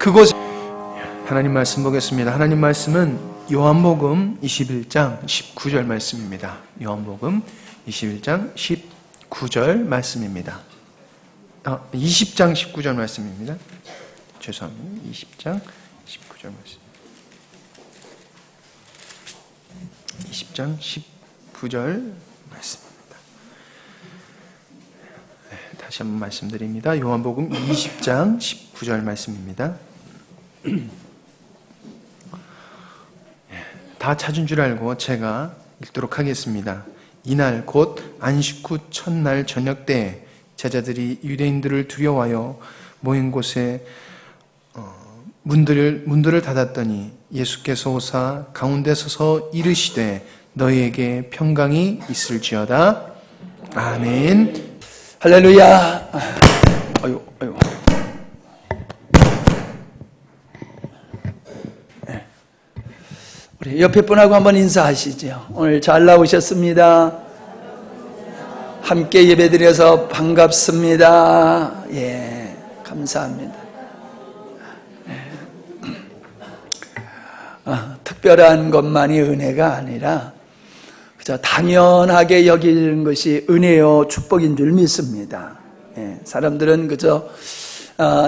그곳 하나님 말씀 보겠습니다. 하나님 말씀은 요한복음 21장 19절 말씀입니다. 요한복음 21장 19절 말씀입니다. 20장 19절 말씀입니다. 죄송합니다. 20장 19절 말씀. 20장 19절 말씀입니다. 다시 한번 말씀드립니다. 요한복음 20장 19절 말씀입니다. 다 찾은 줄 알고 제가 읽도록 하겠습니다. 이날 곧 안식 후 첫날 저녁 때 제자들이 유대인들을 두려워하여 모인 곳에 문들을 닫았더니 예수께서 오사 가운데 서서 이르시되 너희에게 평강이 있을지어다. 아멘. 할렐루야. 아유. 우리 옆에 분하고 한번 인사하시죠. 오늘 잘 나오셨습니다. 함께 예배드려서 반갑습니다. 예, 감사합니다. 특별한 것만이 은혜가 아니라 그저 당연하게 여기는 것이 은혜요 축복인 줄 믿습니다. 예, 사람들은 그저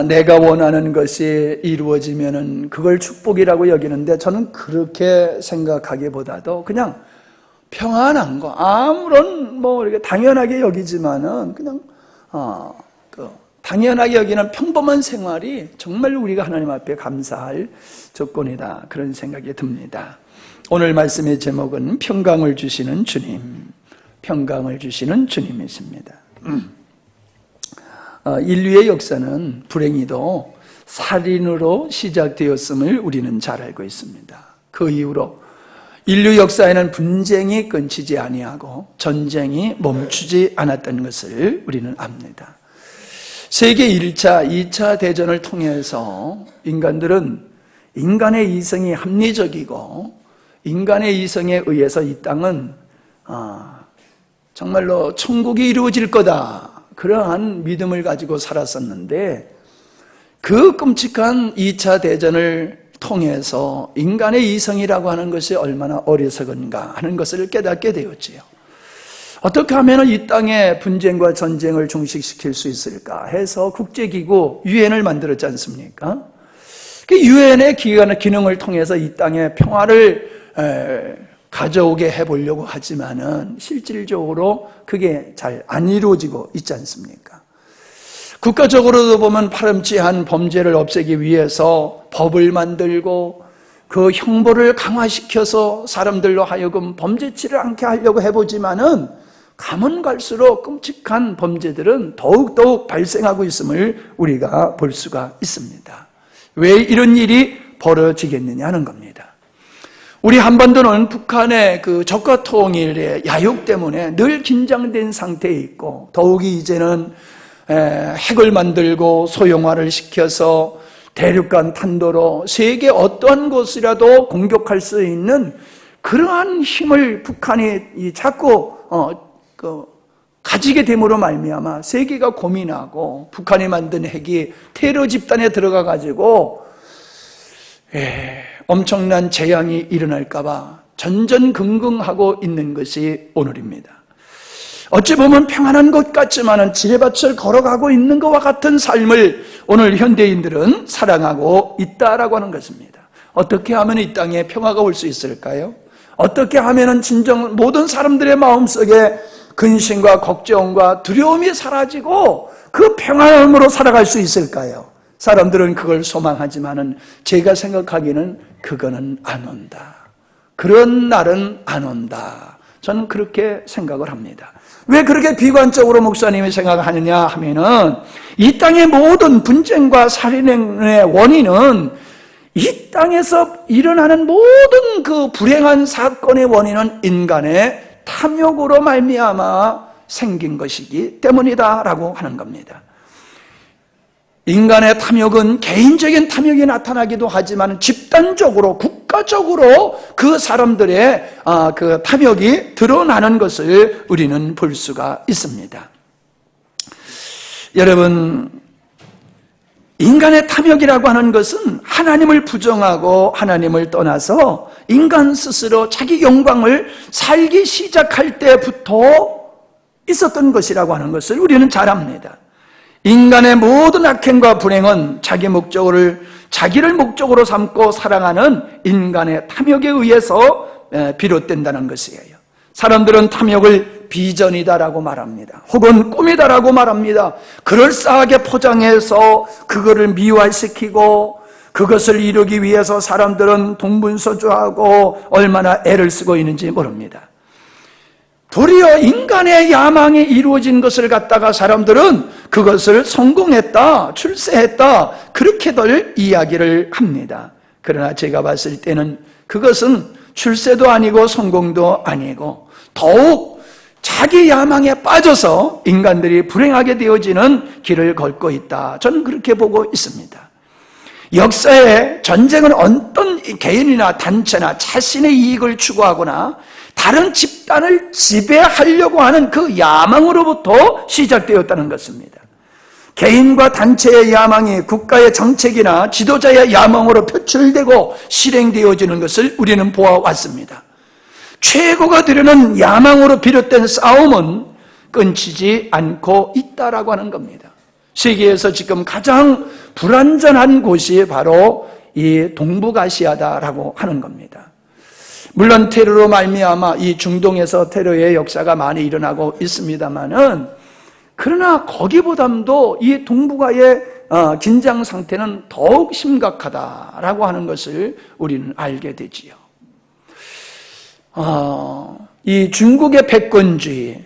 내가 원하는 것이 이루어지면은 그걸 축복이라고 여기는데 저는 그렇게 생각하기보다도 그냥 평안한 거, 아무런 이렇게 당연하게 여기지만은 그냥 당연하게 여기는 평범한 생활이 정말 우리가 하나님 앞에 감사할 조건이다, 그런 생각이 듭니다. 오늘 말씀의 제목은 평강을 주시는 주님, 평강을 주시는 주님이십니다. 인류의 역사는 불행히도 살인으로 시작되었음을 우리는 잘 알고 있습니다. 그 이후로 인류 역사에는 분쟁이 끊이지 아니하고 전쟁이 멈추지 않았던 것을 우리는 압니다. 세계 1차, 2차 대전을 통해서 인간들은 인간의 이성이 합리적이고 인간의 이성에 의해서 이 땅은 정말로 천국이 이루어질 거다, 그러한 믿음을 가지고 살았었는데 그 끔찍한 2차 대전을 통해서 인간의 이성이라고 하는 것이 얼마나 어리석은가 하는 것을 깨닫게 되었지요. 어떻게 하면 이 땅에 분쟁과 전쟁을 종식시킬 수 있을까 해서 국제기구 유엔을 만들었지 않습니까? 그 유엔의 기능을 통해서 이 땅에 평화를 가져오게 해보려고 하지만은 실질적으로 그게 잘 안 이루어지고 있지 않습니까? 국가적으로도 보면 파렴치한 범죄를 없애기 위해서 법을 만들고 그 형벌을 강화시켜서 사람들로 하여금 범죄치를 않게 하려고 해보지만은 가면 갈수록 끔찍한 범죄들은 더욱더욱 발생하고 있음을 우리가 볼 수가 있습니다. 왜 이런 일이 벌어지겠느냐 하는 겁니다. 우리 한반도는 북한의 그 적과 통일의 야욕 때문에 늘 긴장된 상태에 있고, 더욱이 이제는 핵을 만들고 소형화를 시켜서 대륙간 탄도로 세계 어떠한 곳이라도 공격할 수 있는 그러한 힘을 북한이 자꾸 가지게 됨으로 말미암아 세계가 고민하고 북한이 만든 핵이 테러 집단에 들어가 가지고 엄청난 재앙이 일어날까 봐 전전긍긍하고 있는 것이 오늘입니다. 어찌 보면 평안한 것 같지만은 지뢰밭을 걸어가고 있는 것과 같은 삶을 오늘 현대인들은 사랑하고 있다라고 하는 것입니다. 어떻게 하면 이 땅에 평화가 올 수 있을까요? 어떻게 하면은 진정 모든 사람들의 마음속에 근심과 걱정과 두려움이 사라지고 그 평안함으로 살아갈 수 있을까요? 사람들은 그걸 소망하지만은 제가 생각하기에는 그거는 안 온다. 그런 날은 안 온다. 저는 그렇게 생각을 합니다. 왜 그렇게 비관적으로 목사님이 생각하느냐 하면은 이 땅의 모든 분쟁과 살인의 원인은, 이 땅에서 일어나는 모든 그 불행한 사건의 원인은 인간의 탐욕으로 말미암아 생긴 것이기 때문이다라고 하는 겁니다. 인간의 탐욕은 개인적인 탐욕이 나타나기도 하지만 집단적으로, 국가적으로 그 사람들의 그 탐욕이 드러나는 것을 우리는 볼 수가 있습니다. 여러분, 인간의 탐욕이라고 하는 것은 하나님을 부정하고 하나님을 떠나서 인간 스스로 자기 영광을 살기 시작할 때부터 있었던 것이라고 하는 것을 우리는 잘 압니다. 인간의 모든 악행과 불행은 자기를 목적으로 삼고 사랑하는 인간의 탐욕에 의해서 비롯된다는 것이에요. 사람들은 탐욕을 비전이다라고 말합니다. 혹은 꿈이다라고 말합니다. 그럴싸하게 포장해서 그거를 미화시키고 그것을 이루기 위해서 사람들은 동분서주하고 얼마나 애를 쓰고 있는지 모릅니다. 도리어 인간의 야망이 이루어진 것을 갖다가 사람들은 그것을 성공했다, 출세했다, 그렇게들 이야기를 합니다. 그러나 제가 봤을 때는 그것은 출세도 아니고 성공도 아니고 더욱 자기 야망에 빠져서 인간들이 불행하게 되어지는 길을 걷고 있다. 저는 그렇게 보고 있습니다. 역사에 전쟁은 어떤 개인이나 단체나 자신의 이익을 추구하거나 다른 집단을 지배하려고 하는 그 야망으로부터 시작되었다는 것입니다. 개인과 단체의 야망이 국가의 정책이나 지도자의 야망으로 표출되고 실행되어지는 것을 우리는 보아왔습니다. 최고가 되려는 야망으로 비롯된 싸움은 끊이지 않고 있다라고 하는 겁니다. 세계에서 지금 가장 불안전한 곳이 바로 이 동북아시아다라고 하는 겁니다. 물론 테러로 말미암아 이 중동에서 테러의 역사가 많이 일어나고 있습니다만은 그러나 거기보다도 이 동북아의 긴장 상태는 더욱 심각하다라고 하는 것을 우리는 알게 되지요. 이 중국의 패권주의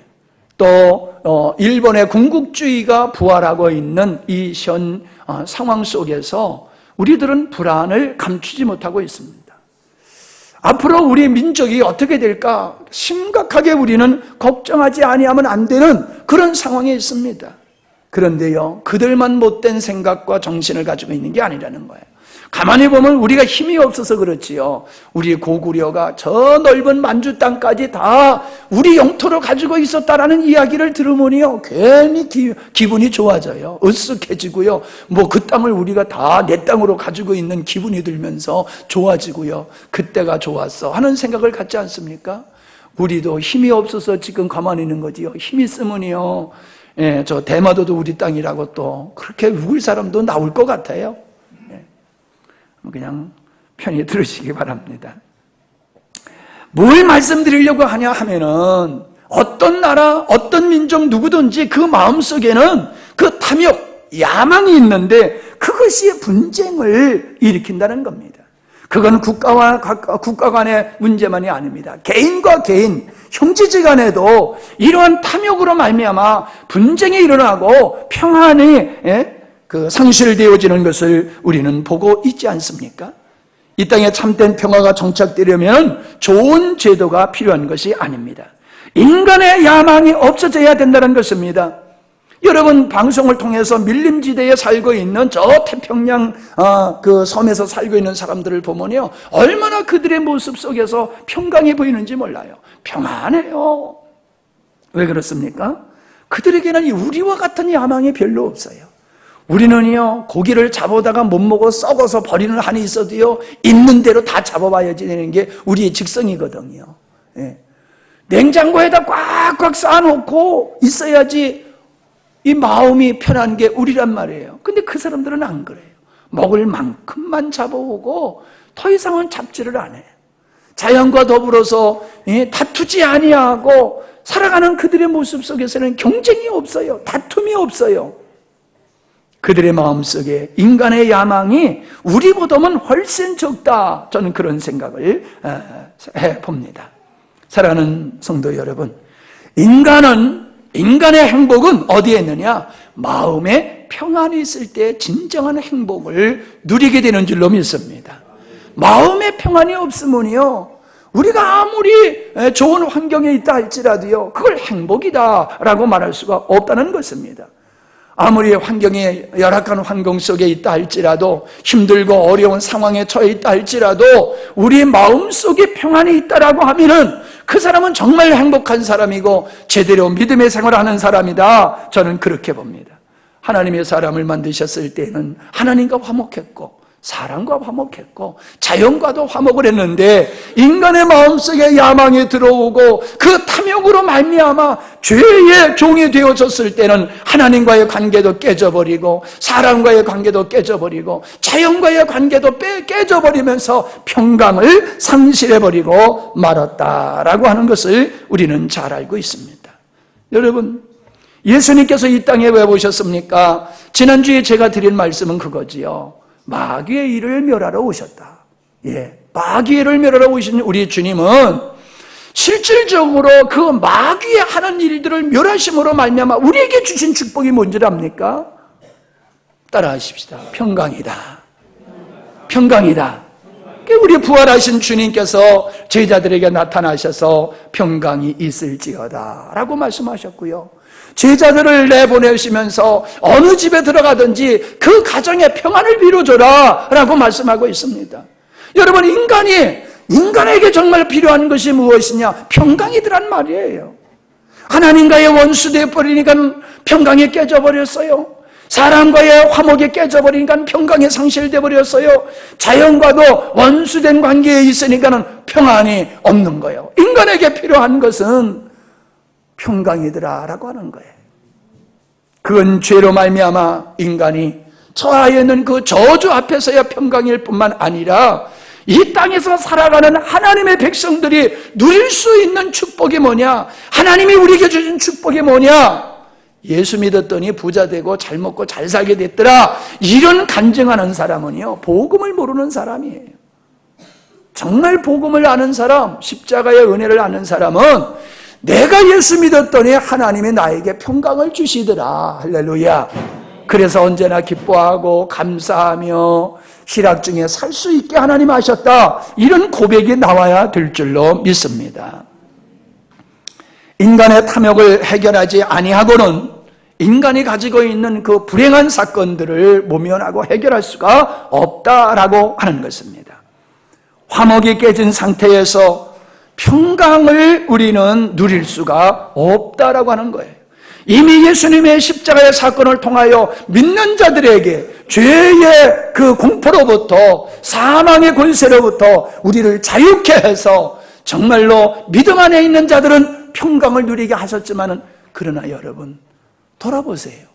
또 일본의 군국주의가 부활하고 있는 이 현 상황 속에서 우리들은 불안을 감추지 못하고 있습니다. 앞으로 우리 민족이 어떻게 될까 심각하게 우리는 걱정하지 아니하면 안 되는 그런 상황에 있습니다. 그런데요, 그들만 못된 생각과 정신을 가지고 있는 게 아니라는 거예요. 가만히 보면 우리가 힘이 없어서 그렇지요. 우리 고구려가 저 넓은 만주 땅까지 다 우리 영토로 가지고 있었다라는 이야기를 들으면요, 괜히 기분이 좋아져요. 으쓱해지고요. 뭐 그 땅을 우리가 다 내 땅으로 가지고 있는 기분이 들면서 좋아지고요. 그때가 좋았어 하는 생각을 갖지 않습니까? 우리도 힘이 없어서 지금 가만히 있는 거지요. 힘 있으면요, 저 대마도도 우리 땅이라고 또 그렇게 우리 사람도 나올 것 같아요. 그냥 편히 들으시기 바랍니다. 뭘 말씀드리려고 하냐 하면은 어떤 나라, 어떤 민족 누구든지 그 마음속에는 그 탐욕, 야망이 있는데 그것이 분쟁을 일으킨다는 겁니다. 그건 국가 간의 문제만이 아닙니다. 개인과 개인, 형제지간에도 이러한 탐욕으로 말미암아 분쟁이 일어나고 평안이 상실되어지는 것을 우리는 보고 있지 않습니까? 이 땅에 참된 평화가 정착되려면 좋은 제도가 필요한 것이 아닙니다. 인간의 야망이 없어져야 된다는 것입니다. 여러분, 방송을 통해서 밀림지대에 살고 있는 저 태평양 그 섬에서 살고 있는 사람들을 보면요, 얼마나 그들의 모습 속에서 평강해 보이는지 몰라요. 평안해요. 왜 그렇습니까? 그들에게는 우리와 같은 야망이 별로 없어요. 우리는요, 고기를 잡아다가 못 먹어 썩어서 버리는 한이 있어도요, 있는 대로 다 잡아봐야지 되는 게 우리의 직성이거든요. 예. 냉장고에다 꽉꽉 쌓아놓고 있어야지 이 마음이 편한 게 우리란 말이에요. 근데 그 사람들은 안 그래요. 먹을 만큼만 잡아오고 더 이상은 잡지를 안 해요. 자연과 더불어서 다투지 아니하고 살아가는 그들의 모습 속에서는 경쟁이 없어요. 다툼이 없어요. 그들의 마음속에 인간의 야망이 우리보다는 훨씬 적다. 저는 그런 생각을 해봅니다. 사랑하는 성도 여러분, 인간의 행복은 어디에 있느냐? 마음에 평안이 있을 때 진정한 행복을 누리게 되는 줄로 믿습니다. 마음에 평안이 없으면요, 우리가 아무리 좋은 환경에 있다 할지라도요, 그걸 행복이다라고 말할 수가 없다는 것입니다. 아무리 환경이 열악한 환경 속에 있다 할지라도, 힘들고 어려운 상황에 처해 있다 할지라도 우리 마음속에 평안이 있다라고 하면은 그 사람은 정말 행복한 사람이고 제대로 믿음의 생활을 하는 사람이다. 저는 그렇게 봅니다. 하나님의 사람을 만드셨을 때는 하나님과 화목했고 사람과 화목했고 자연과도 화목을 했는데 인간의 마음속에 야망이 들어오고 그 탐욕으로 말미암아 죄의 종이 되어졌을 때는 하나님과의 관계도 깨져버리고 사람과의 관계도 깨져버리고 자연과의 관계도 깨져버리면서 평강을 상실해버리고 말았다라고 하는 것을 우리는 잘 알고 있습니다. 여러분, 예수님께서 이 땅에 왜 오셨습니까? 지난주에 제가 드린 말씀은 그거지요. 마귀의 일을 멸하러 오셨다. 마귀의 멸하러 오신 우리 주님은 실질적으로 그 마귀의 하는 일들을 멸하심으로 말미암아 우리에게 주신 축복이 뭔지 압니까? 따라하십시다. 평강이다. 평강이다. 우리 부활하신 주님께서 제자들에게 나타나셔서 평강이 있을지어다 라고 말씀하셨고요. 제자들을 내보내시면서 어느 집에 들어가든지 그 가정에 평안을 빌어줘라 라고 말씀하고 있습니다. 여러분, 인간에게 정말 필요한 것이 무엇이냐? 평강이더란 말이에요. 하나님과의 원수되어 버리니까 평강이 깨져버렸어요. 사람과의 화목이 깨져버리니까 평강이 상실되어 버렸어요. 자연과도 원수된 관계에 있으니까는 평안이 없는 거예요. 인간에게 필요한 것은 평강이더라라고 하는 거예요. 그건 죄로 말미암아 인간이 처하여 있는 그 저주 앞에서의 평강일 뿐만 아니라 이 땅에서 살아가는 하나님의 백성들이 누릴 수 있는 축복이 뭐냐? 하나님이 우리에게 주신 축복이 뭐냐? 예수 믿었더니 부자 되고 잘 먹고 잘 살게 됐더라. 이런 간증하는 사람은요, 복음을 모르는 사람이에요. 정말 복음을 아는 사람, 십자가의 은혜를 아는 사람은 내가 예수 믿었더니 하나님이 나에게 평강을 주시더라. 할렐루야. 그래서 언제나 기뻐하고 감사하며 희락 중에 살 수 있게 하나님 하셨다. 이런 고백이 나와야 될 줄로 믿습니다. 인간의 탐욕을 해결하지 아니하고는 인간이 가지고 있는 그 불행한 사건들을 모면하고 해결할 수가 없다라고 하는 것입니다. 화목이 깨진 상태에서 평강을 우리는 누릴 수가 없다라고 하는 거예요. 이미 예수님의 십자가의 사건을 통하여 믿는 자들에게 죄의 그 공포로부터 사망의 권세로부터 우리를 자유케 해서 정말로 믿음 안에 있는 자들은 평강을 누리게 하셨지만은, 그러나 여러분 돌아보세요.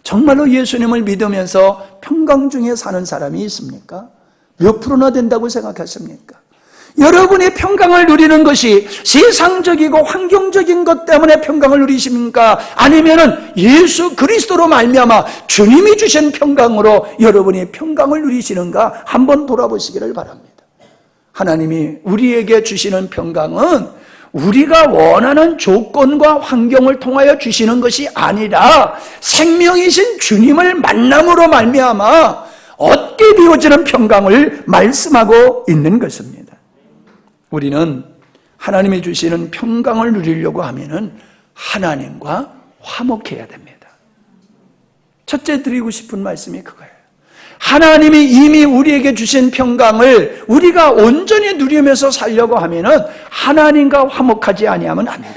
정말로 예수님을 믿으면서 평강 중에 사는 사람이 있습니까? 몇 프로나 된다고 생각하십니까? 여러분이 평강을 누리는 것이 세상적이고 환경적인 것 때문에 평강을 누리십니까? 아니면은 예수 그리스도로 말미암아 주님이 주신 평강으로 여러분이 평강을 누리시는가 한번 돌아보시기를 바랍니다. 하나님이 우리에게 주시는 평강은 우리가 원하는 조건과 환경을 통하여 주시는 것이 아니라 생명이신 주님을 만남으로 말미암아 얻게 되어지는 평강을 말씀하고 있는 것입니다. 우리는 하나님이 주시는 평강을 누리려고 하면은 하나님과 화목해야 됩니다. 첫째 드리고 싶은 말씀이 그거예요. 하나님이 이미 우리에게 주신 평강을 우리가 온전히 누리면서 살려고 하면은 하나님과 화목하지 아니하면 안 돼요.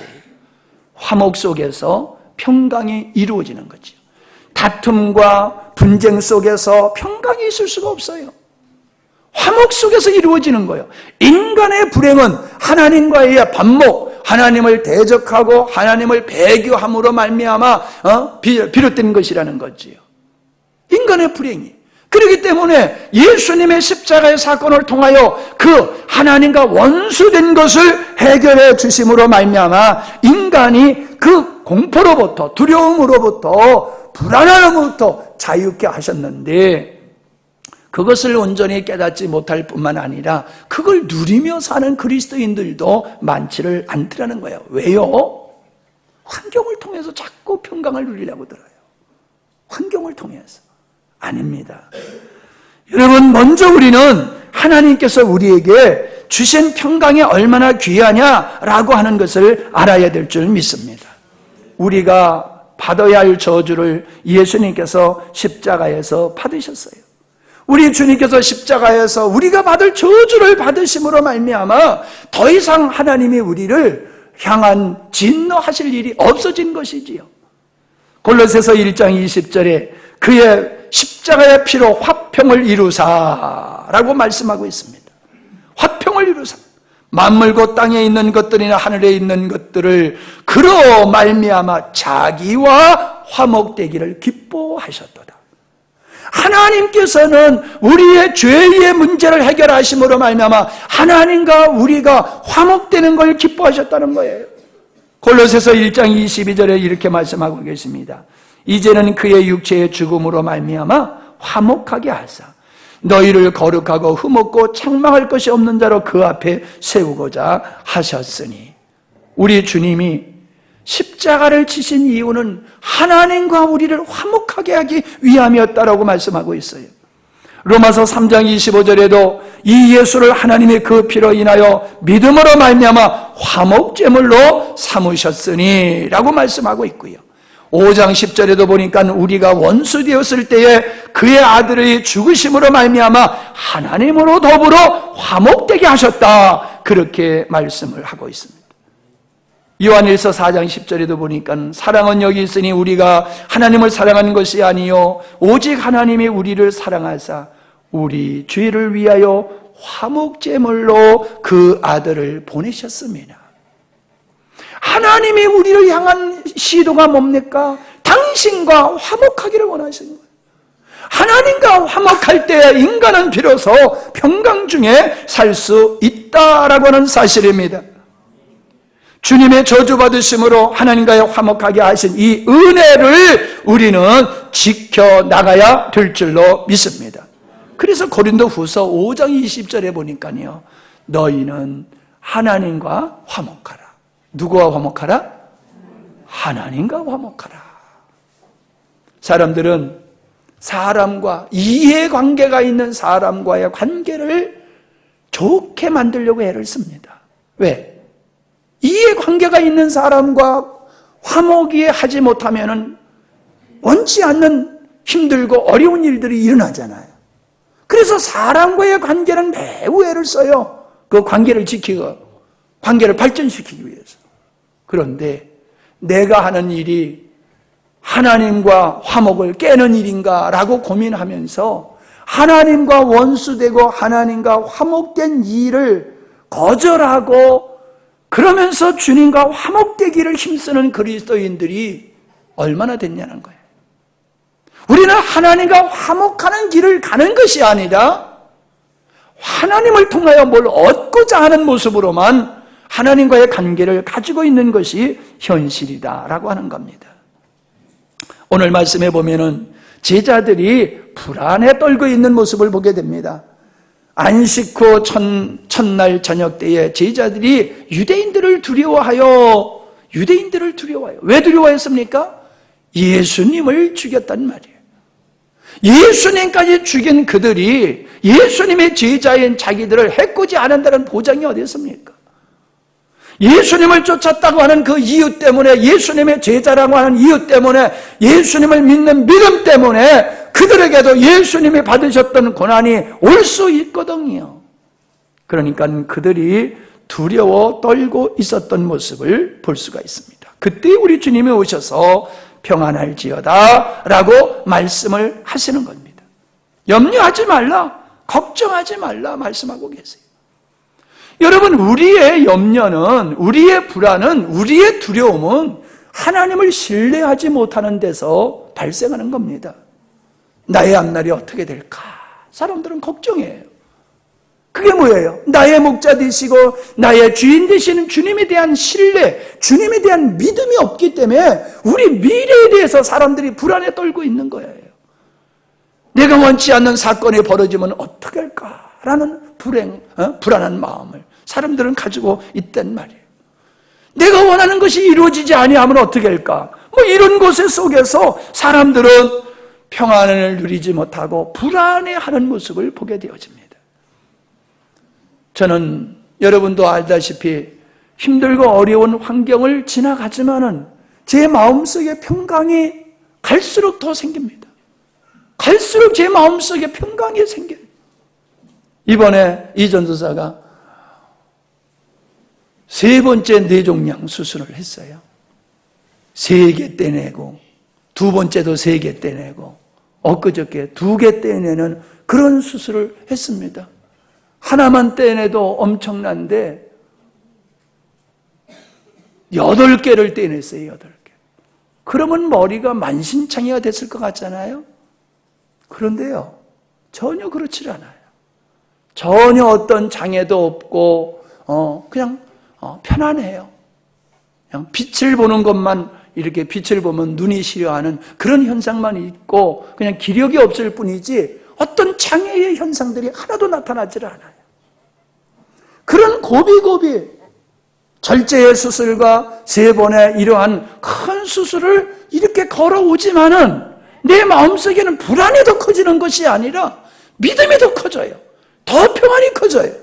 화목 속에서 평강이 이루어지는 거죠. 다툼과 분쟁 속에서 평강이 있을 수가 없어요. 화목 속에서 이루어지는 거예요. 인간의 불행은 하나님과의 반목, 하나님을 대적하고 하나님을 배교함으로 말미암아 비롯된 것이라는 거지요. 인간의 불행이. 그렇기 때문에 예수님의 십자가의 사건을 통하여 그 하나님과 원수된 것을 해결해 주심으로 말미암아 인간이 그 공포로부터, 두려움으로부터, 불안함으로부터 자유케 하셨는데, 그것을 온전히 깨닫지 못할 뿐만 아니라 그걸 누리며 사는 그리스도인들도 많지를 않더라는 거예요. 왜요? 환경을 통해서 자꾸 평강을 누리려고 들어요. 환경을 통해서. 아닙니다. 여러분, 먼저 우리는 하나님께서 우리에게 주신 평강이 얼마나 귀하냐라고 하는 것을 알아야 될 줄 믿습니다. 우리가 받아야 할 저주를 예수님께서 십자가에서 받으셨어요. 우리 주님께서 십자가에서 우리가 받을 저주를 받으심으로 말미암아 더 이상 하나님이 우리를 향한 진노하실 일이 없어진 것이지요. 골로새서 1장 20절에 그의 십자가의 피로 화평을 이루사라고 말씀하고 있습니다. 화평을 이루사. 만물 곧 땅에 있는 것들이나 하늘에 있는 것들을 그로 말미암아 자기와 화목되기를 기뻐하셨도다. 하나님께서는 우리의 죄의 문제를 해결하심으로 말미암아 하나님과 우리가 화목되는 걸 기뻐하셨다는 거예요. 골로새서 1장 22절에 이렇게 말씀하고 계십니다. 이제는 그의 육체의 죽음으로 말미암아 화목하게 하사 너희를 거룩하고 흠없고 책망할 것이 없는 자로 그 앞에 세우고자 하셨으니, 우리 주님이 십자가를 지신 이유는 하나님과 우리를 화목하게 하기 위함이었다라고 말씀하고 있어요. 로마서 3장 25절에도 이 예수를 하나님의 그 피로 인하여 믿음으로 말미암아 화목제물로 삼으셨으니 라고 말씀하고 있고요. 5장 10절에도 보니까 우리가 원수 되었을 때에 그의 아들의 죽으심으로 말미암아 하나님으로 더불어 화목되게 하셨다, 그렇게 말씀을 하고 있습니다. 요한일서 4장 10절에도 보니까 사랑은 여기 있으니 우리가 하나님을 사랑한 것이 아니요 오직 하나님이 우리를 사랑하사 우리 죄를 위하여 화목제물로 그 아들을 보내셨습니다. 하나님이 우리를 향한 시도가 뭡니까? 당신과 화목하기를 원하시는 거예요. 하나님과 화목할 때 인간은 비로소 평강 중에 살 수 있다라고 하는 사실입니다. 주님의 저주받으심으로 하나님과의 화목하게 하신 이 은혜를 우리는 지켜나가야 될 줄로 믿습니다. 그래서 고린도 후서 5장 20절에 보니까요, 너희는 하나님과 화목하라. 누구와 화목하라? 하나님과 화목하라. 사람들은 사람과 이해관계가 있는 사람과의 관계를 좋게 만들려고 애를 씁니다. 왜? 이해관계가 있는 사람과 화목이 하지 못하면 원치 않는 힘들고 어려운 일들이 일어나잖아요. 그래서 사람과의 관계는 매우 애를 써요. 그 관계를 지키고 관계를 발전시키기 위해서. 그런데 내가 하는 일이 하나님과 화목을 깨는 일인가 라고 고민하면서 하나님과 원수되고 하나님과 화목된 일을 거절하고 그러면서 주님과 화목되기를 힘쓰는 그리스도인들이 얼마나 됐냐는 거예요. 우리는 하나님과 화목하는 길을 가는 것이 아니라 하나님을 통하여 뭘 얻고자 하는 모습으로만 하나님과의 관계를 가지고 있는 것이 현실이다라고 하는 겁니다. 오늘 말씀에 보면은 제자들이 불안에 떨고 있는 모습을 보게 됩니다. 안식 후 첫날 저녁 때에 제자들이 유대인들을 두려워하여 왜 두려워했습니까? 예수님을 죽였단 말이에요. 예수님까지 죽인 그들이 예수님의 제자인 자기들을 해코지 않는다는 보장이 어디 있습니까? 예수님을 쫓았다고 하는 그 이유 때문에, 예수님의 제자라고 하는 이유 때문에, 예수님을 믿는 믿음 때문에 그들에게도 예수님이 받으셨던 고난이 올 수 있거든요. 그러니까 그들이 두려워 떨고 있었던 모습을 볼 수가 있습니다. 그때 우리 주님이 오셔서 평안할지어다 라고 말씀을 하시는 겁니다. 염려하지 말라, 걱정하지 말라 말씀하고 계세요. 여러분, 우리의 염려는, 우리의 불안은, 우리의 두려움은 하나님을 신뢰하지 못하는 데서 발생하는 겁니다. 나의 앞날이 어떻게 될까? 사람들은 걱정해요. 그게 뭐예요? 나의 목자 되시고 나의 주인 되시는 주님에 대한 신뢰, 주님에 대한 믿음이 없기 때문에 우리 미래에 대해서 사람들이 불안에 떨고 있는 거예요. 내가 원치 않는 사건이 벌어지면 어떻게 할까라는 불안한 마음을 사람들은 가지고 있단 말이에요. 내가 원하는 것이 이루어지지 아니하면 어떻게 할까? 이런 곳에 속에서 사람들은 평안을 누리지 못하고 불안해하는 모습을 보게 되어집니다. 저는 여러분도 알다시피 힘들고 어려운 환경을 지나가지만은 제 마음속에 평강이 갈수록 더 생깁니다. 갈수록 제 마음속에 평강이 생겨요. 이번에 이 전도사가 3번째 뇌종양 수술을 했어요. 3개 떼내고 두 번째도 3개 떼내고 엊그저께 2개 떼내는 그런 수술을 했습니다. 하나만 떼내도 엄청난데 8개를 떼냈어요. 8개. 그러면 머리가 만신창이가 됐을 것 같잖아요. 그런데요, 전혀 그렇지 않아요. 전혀 어떤 장애도 없고 그냥 편안해요. 그냥 빛을 보는 것만, 이렇게 빛을 보면 눈이 시려하는 그런 현상만 있고 그냥 기력이 없을 뿐이지 어떤 장애의 현상들이 하나도 나타나질 않아요. 그런 고비고비 절제의 수술과 3번의 이러한 큰 수술을 이렇게 걸어오지만은 내 마음속에는 불안이 더 커지는 것이 아니라 믿음이 더 커져요. 더 평안이 커져요.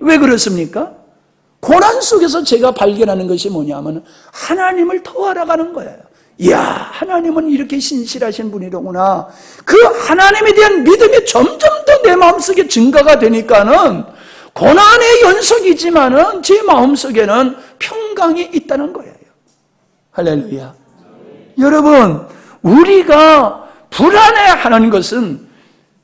왜 그렇습니까? 고난 속에서 제가 발견하는 것이 뭐냐면 하나님을 더 알아가는 거예요. 이야, 하나님은 이렇게 신실하신 분이로구나. 그 하나님에 대한 믿음이 점점 더 내 마음속에 증가가 되니까는 고난의 연속이지만은 제 마음속에는 평강이 있다는 거예요. 할렐루야. 여러분, 우리가 불안해하는 것은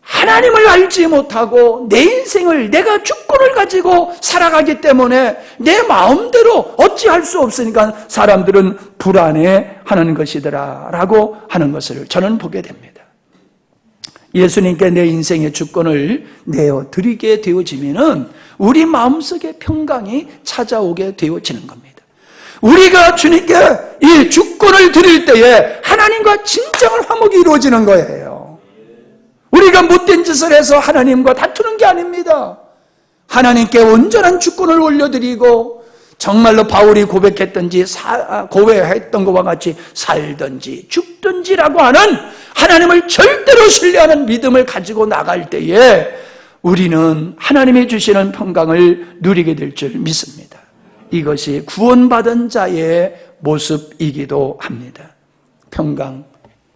하나님을 알지 못하고 내 인생을 내가 주권을 가지고 살아가기 때문에 내 마음대로 어찌할 수 없으니까 사람들은 불안해하는 것이더라 라고 하는 것을 저는 보게 됩니다. 예수님께 내 인생의 주권을 내어드리게 되어지면은 우리 마음속에 평강이 찾아오게 되어지는 겁니다. 우리가 주님께 이 주권을 드릴 때에 하나님과 진정한 화목이 이루어지는 거예요. 우리가 못된 짓을 해서 하나님과 다투는 게 아닙니다. 하나님께 온전한 주권을 올려드리고 정말로 바울이 고백했던 것과 같이 살든지 죽든지라고 하는 하나님을 절대로 신뢰하는 믿음을 가지고 나갈 때에 우리는 하나님이 주시는 평강을 누리게 될 줄 믿습니다. 이것이 구원받은 자의 모습이기도 합니다. 평강.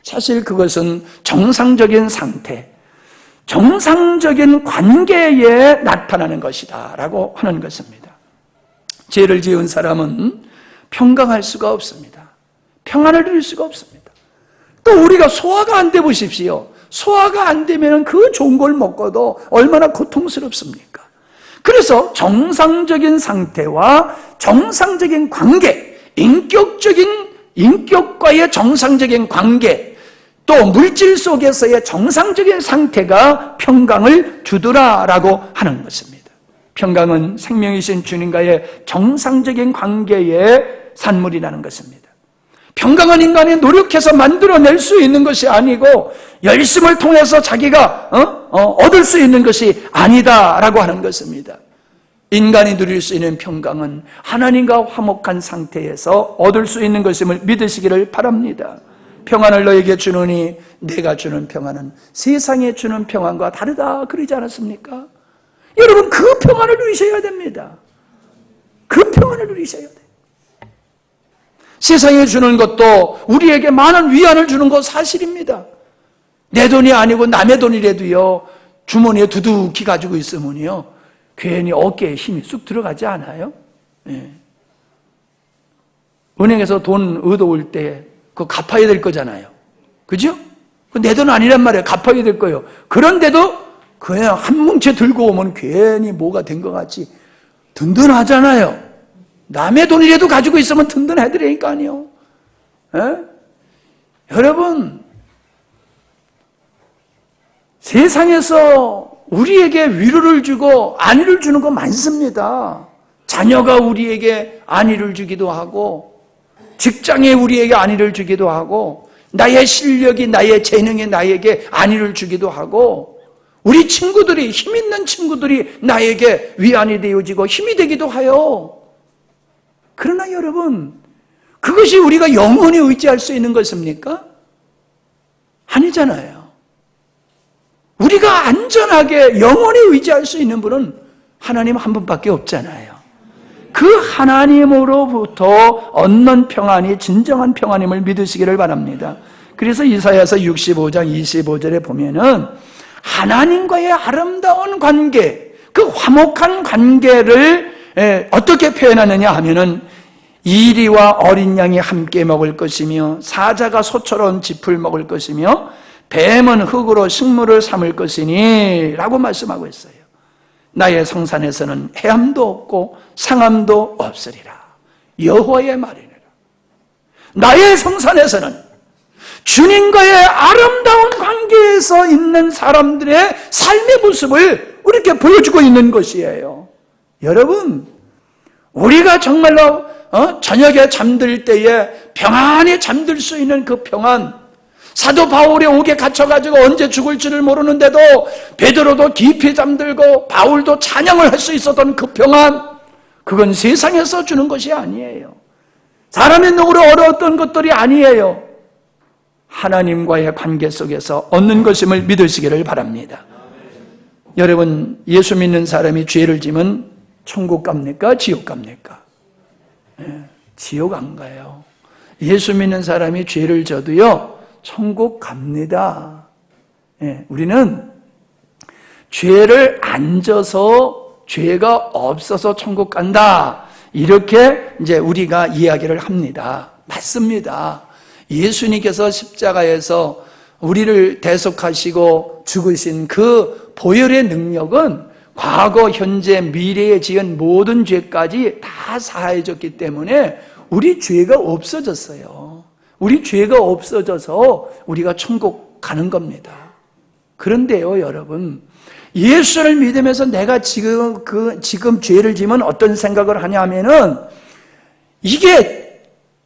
사실 그것은 정상적인 상태, 정상적인 관계에 나타나는 것이다 라고 하는 것입니다. 죄를 지은 사람은 평강할 수가 없습니다. 평안을 누릴 수가 없습니다. 또 우리가 소화가 안 돼 보십시오. 소화가 안 되면 그 좋은 걸 먹고도 얼마나 고통스럽습니까? 그래서 정상적인 상태와 정상적인 관계, 인격과의 정상적인 관계, 또 물질 속에서의 정상적인 상태가 평강을 주더라라고 하는 것입니다. 평강은 생명이신 주님과의 정상적인 관계의 산물이라는 것입니다. 평강은 인간이 노력해서 만들어낼 수 있는 것이 아니고 열심을 통해서 자기가 얻을 수 있는 것이 아니다라고 하는 것입니다. 인간이 누릴 수 있는 평강은 하나님과 화목한 상태에서 얻을 수 있는 것임을 믿으시기를 바랍니다. 평안을 너에게 주노니 내가 주는 평안은 세상에 주는 평안과 다르다 그러지 않았습니까? 여러분, 그 평안을 누리셔야 됩니다. 그 평안을 누리셔야 돼요. 세상에 주는 것도 우리에게 많은 위안을 주는 것 사실입니다. 내 돈이 아니고 남의 돈이라도요, 주머니에 두둑히 가지고 있으면요, 괜히 어깨에 힘이 쑥 들어가지 않아요? 예. 은행에서 돈 얻어올 때 그거 갚아야 될 거잖아요. 그죠? 내 돈 아니란 말이에요. 갚아야 될 거예요. 그런데도 그냥 한 뭉치 들고 오면 괜히 뭐가 된 것 같이 든든하잖아요. 남의 돈이라도 가지고 있으면 든든해드리니까요. 여러분, 세상에서 우리에게 위로를 주고 안위를 주는 거 많습니다. 자녀가 우리에게 안위를 주기도 하고, 직장에 우리에게 안위를 주기도 하고, 나의 실력이, 나의 재능이 나에게 안위를 주기도 하고, 우리 친구들이, 힘 있는 친구들이 나에게 위안이 되어지고 힘이 되기도 해요. 그러나 여러분, 그것이 우리가 영원히 의지할 수 있는 것입니까? 아니잖아요. 우리가 안전하게 영원히 의지할 수 있는 분은 하나님 한 분밖에 없잖아요. 그 하나님으로부터 얻는 평안이 진정한 평안임을 믿으시기를 바랍니다. 그래서 이사야서 65장 25절에 보면은 하나님과의 아름다운 관계, 그 화목한 관계를 어떻게 표현하느냐 하면은 이리와 어린 양이 함께 먹을 것이며 사자가 소처럼 짚을 먹을 것이며 뱀은 흙으로 식물을 삼을 것이니 라고 말씀하고 있어요. 나의 성산에서는 해함도 없고 상함도 없으리라. 여호와의 말이니라. 나의 성산에서는 주님과의 아름다운 관계에서 있는 사람들의 삶의 모습을 이렇게 보여주고 있는 것이에요. 여러분, 우리가 정말로 저녁에 잠들 때에 평안히 잠들 수 있는 그 평안, 사도 바울이 옥에 갇혀가지고 언제 죽을지를 모르는데도 베드로도 깊이 잠들고 바울도 찬양을 할 수 있었던 그 평안, 그건 세상에서 주는 것이 아니에요. 사람의 눈으로 어려웠던 것들이 아니에요. 하나님과의 관계 속에서 얻는 것임을 믿으시기를 바랍니다. 여러분, 예수 믿는 사람이 죄를 지면 천국 갑니까? 지옥 갑니까? 지옥 안 가요. 예수 믿는 사람이 죄를 져도요, 천국 갑니다. 우리는 죄를 안 져서 죄가 없어서 천국 간다. 이렇게 이제 우리가 이야기를 합니다. 맞습니다. 예수님께서 십자가에서 우리를 대속하시고 죽으신 그 보혈의 능력은 과거, 현재, 미래에 지은 모든 죄까지 다 사해졌기 때문에 우리 죄가 없어졌어요. 우리 죄가 없어져서 우리가 천국 가는 겁니다. 그런데요, 여러분, 예수를 믿으면서 내가 지금 죄를 지면 어떤 생각을 하냐면은 이게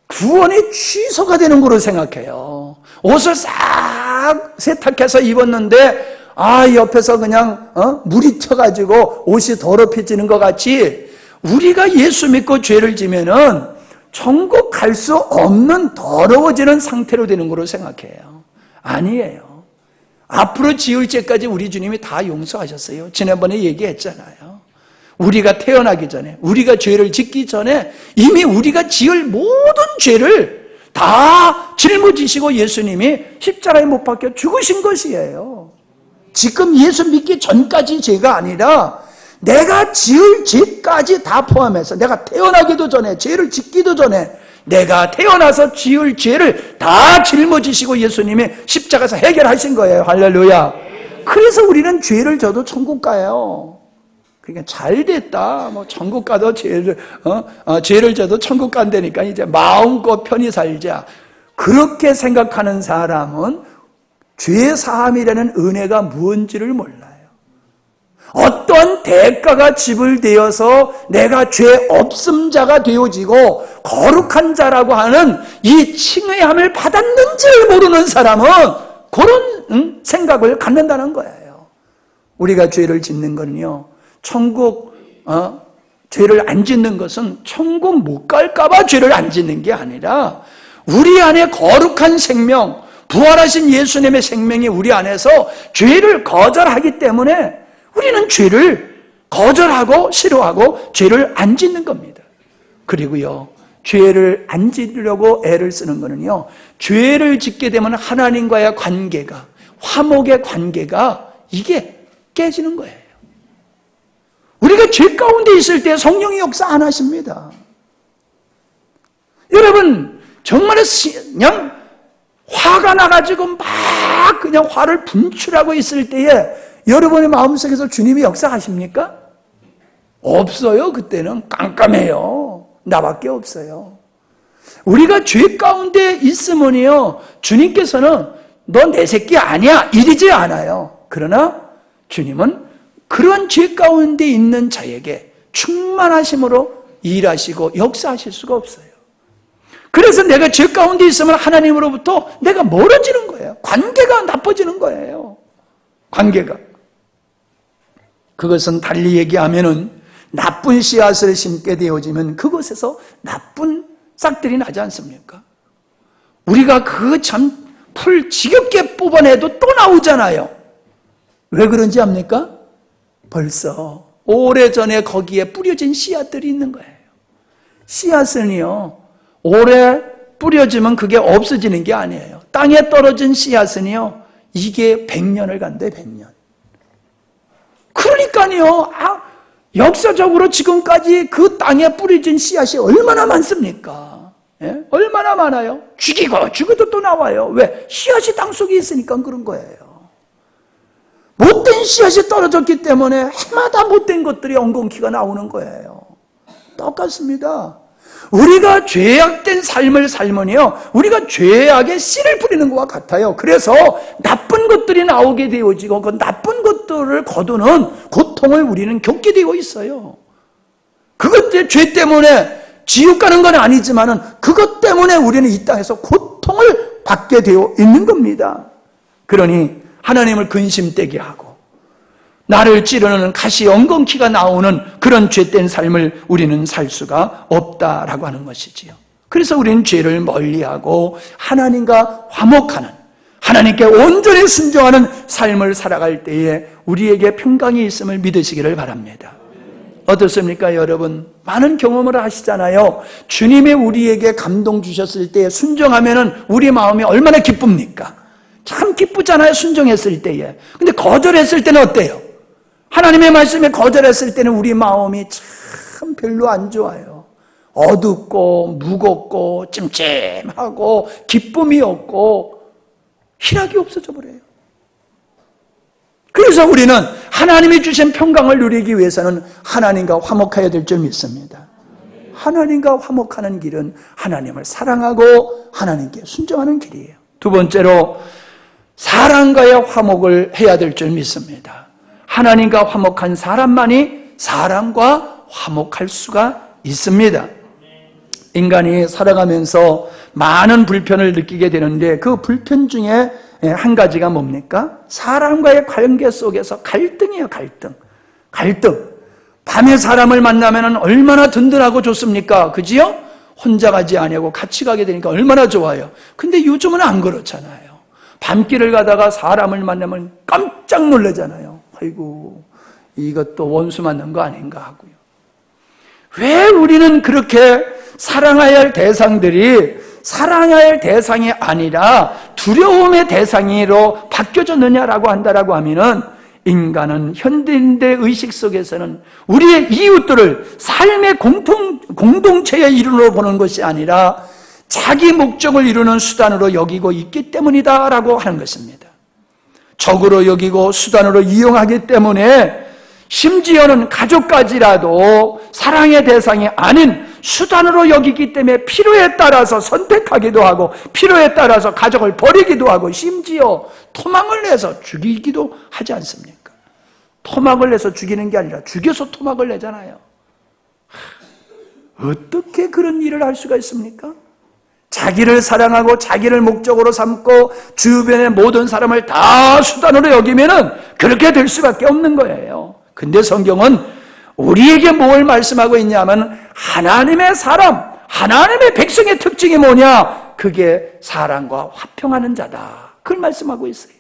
구원이 취소가 되는 거로 생각해요. 옷을 싹 세탁해서 입었는데 옆에서 그냥 물이 튀어가지고 옷이 더럽혀지는 것 같이 우리가 예수 믿고 죄를 지면은 천국 갈 수 없는 더러워지는 상태로 되는 거로 생각해요. 아니에요. 앞으로 지을 죄까지 우리 주님이 다 용서하셨어요. 지난번에 얘기했잖아요. 우리가 태어나기 전에, 우리가 죄를 짓기 전에 이미 우리가 지을 모든 죄를 다 짊어지시고 예수님이 십자가에 못 박혀 죽으신 것이에요. 지금 예수 믿기 전까지 죄가 아니라 내가 지을 죄까지 다 포함해서 내가 태어나기도 전에, 죄를 짓기도 전에 내가 태어나서 지을 죄를 다 짊어지시고 예수님이 십자가에서 해결하신 거예요. 할렐루야. 그래서 우리는 죄를 져도 천국 가요. 그러니까 잘 됐다. 천국 가도 죄를 져도 천국 간다니까 이제 마음껏 편히 살자. 그렇게 생각하는 사람은 죄 사함이라는 은혜가 무엇인지를 몰라요. 어떤 대가가 지불되어서 내가 죄 없음자가 되어지고 거룩한 자라고 하는 이 칭의함을 받았는지를 모르는 사람은 그런 생각을 갖는다는 거예요. 우리가 죄를 짓는 거는요, 죄를 안 짓는 것은 천국 못 갈까봐 죄를 안 짓는 게 아니라 우리 안에 거룩한 생명, 부활하신 예수님의 생명이 우리 안에서 죄를 거절하기 때문에 우리는 죄를 거절하고 싫어하고 죄를 안 짓는 겁니다. 그리고요, 죄를 안 짓으려고 애를 쓰는 거는요, 죄를 짓게 되면 하나님과의 관계가, 화목의 관계가 이게 깨지는 거예요. 우리가 죄 가운데 있을 때 성령이 역사 안 하십니다. 여러분, 정말 그냥 화가 나가지고 막 그냥 화를 분출하고 있을 때에 여러분의 마음속에서 주님이 역사하십니까? 없어요. 그때는 깜깜해요. 나밖에 없어요. 우리가 죄 가운데 있으면요, 주님께서는 너 내 새끼 아니야 이러지 않아요. 그러나 주님은 그런 죄 가운데 있는 자에게 충만하심으로 일하시고 역사하실 수가 없어요. 그래서 내가 죄 가운데 있으면 하나님으로부터 내가 멀어지는 거예요. 관계가 나빠지는 거예요. 관계가. 그것은 달리 얘기하면은 나쁜 씨앗을 심게 되어지면 그곳에서 나쁜 싹들이 나지 않습니까? 우리가 그 참 풀 지겹게 뽑아내도 또 나오잖아요. 왜 그런지 압니까? 벌써 오래전에 거기에 뿌려진 씨앗들이 있는 거예요. 씨앗은요, 오래 뿌려지면 그게 없어지는 게 아니에요. 땅에 떨어진 씨앗은요, 이게 100년을 간대, 100년. 그러니까요, 역사적으로 지금까지 그 땅에 뿌려진 씨앗이 얼마나 많습니까? 예? 얼마나 많아요? 죽어도 또 나와요. 왜? 씨앗이 땅 속에 있으니까 그런 거예요. 못된 씨앗이 떨어졌기 때문에 해마다 못된 것들이 엉겅퀴가 나오는 거예요. 똑같습니다. 우리가 죄악된 삶을 살면요, 우리가 죄악의 씨를 뿌리는 것과 같아요. 그래서 나쁜 것들이 나오게 되어지고 그 나쁜 것들을 거두는 고통을 우리는 겪게 되어 있어요. 그것 죄 때문에 지옥 가는 건 아니지만은 그것 때문에 우리는 이 땅에서 고통을 받게 되어 있는 겁니다. 그러니 하나님을 근심되게 하고 나를 찌르는 가시 엉겅퀴가 나오는 그런 죄된 삶을 우리는 살 수가 없다라고 하는 것이지요. 그래서 우리는 죄를 멀리하고 하나님과 화목하는, 하나님께 온전히 순종하는 삶을 살아갈 때에 우리에게 평강이 있음을 믿으시기를 바랍니다. 어떻습니까, 여러분? 많은 경험을 하시잖아요. 주님이 우리에게 감동 주셨을 때 순종하면은 우리 마음이 얼마나 기쁩니까? 참 기쁘잖아요, 순종했을 때에. 근데 거절했을 때는 어때요? 하나님의 말씀에 거절했을 때는 우리 마음이 참 별로 안 좋아요. 어둡고 무겁고 찜찜하고 기쁨이 없고 희락이 없어져 버려요. 그래서 우리는 하나님이 주신 평강을 누리기 위해서는 하나님과 화목해야 될 줄 믿습니다. 하나님과 화목하는 길은 하나님을 사랑하고 하나님께 순종하는 길이에요. 두 번째로 사람과의 화목을 해야 될 줄 믿습니다. 하나님과 화목한 사람만이 사람과 화목할 수가 있습니다. 인간이 살아가면서 많은 불편을 느끼게 되는데 그 불편 중에 한 가지가 뭡니까? 사람과의 관계 속에서 갈등이에요. 갈등. 밤에 사람을 만나면 얼마나 든든하고 좋습니까? 그지요? 혼자 가지 아니하고 같이 가게 되니까 얼마나 좋아요. 근데 요즘은 안 그렇잖아요. 밤길을 가다가 사람을 만나면 깜짝 놀라잖아요. 아이고, 이것도 원수 만난 거 아닌가 하고요. 왜 우리는 그렇게 사랑해야 할 대상들이 사랑해야 할 대상이 아니라 두려움의 대상으로 바뀌어졌느냐라고 한다라고 하면은 인간은 현대인의 의식 속에서는 우리의 이웃들을 삶의 공동체의 일원으로 보는 것이 아니라 자기 목적을 이루는 수단으로 여기고 있기 때문이다라고 하는 것입니다. 적으로 여기고 수단으로 이용하기 때문에 심지어는 가족까지라도 사랑의 대상이 아닌 수단으로 여기기 때문에 필요에 따라서 선택하기도 하고 필요에 따라서 가족을 버리기도 하고 심지어 토막을 내서 죽이기도 하지 않습니까? 토막을 내서 죽이는 게 아니라 죽여서 토막을 내잖아요. 어떻게 그런 일을 할 수가 있습니까? 자기를 사랑하고 자기를 목적으로 삼고 주변의 모든 사람을 다 수단으로 여기면은 그렇게 될 수밖에 없는 거예요. 근데 성경은 우리에게 뭘 말씀하고 있냐면 하나님의 사람, 하나님의 백성의 특징이 뭐냐? 그게 사람과 화평하는 자다. 그걸 말씀하고 있어요.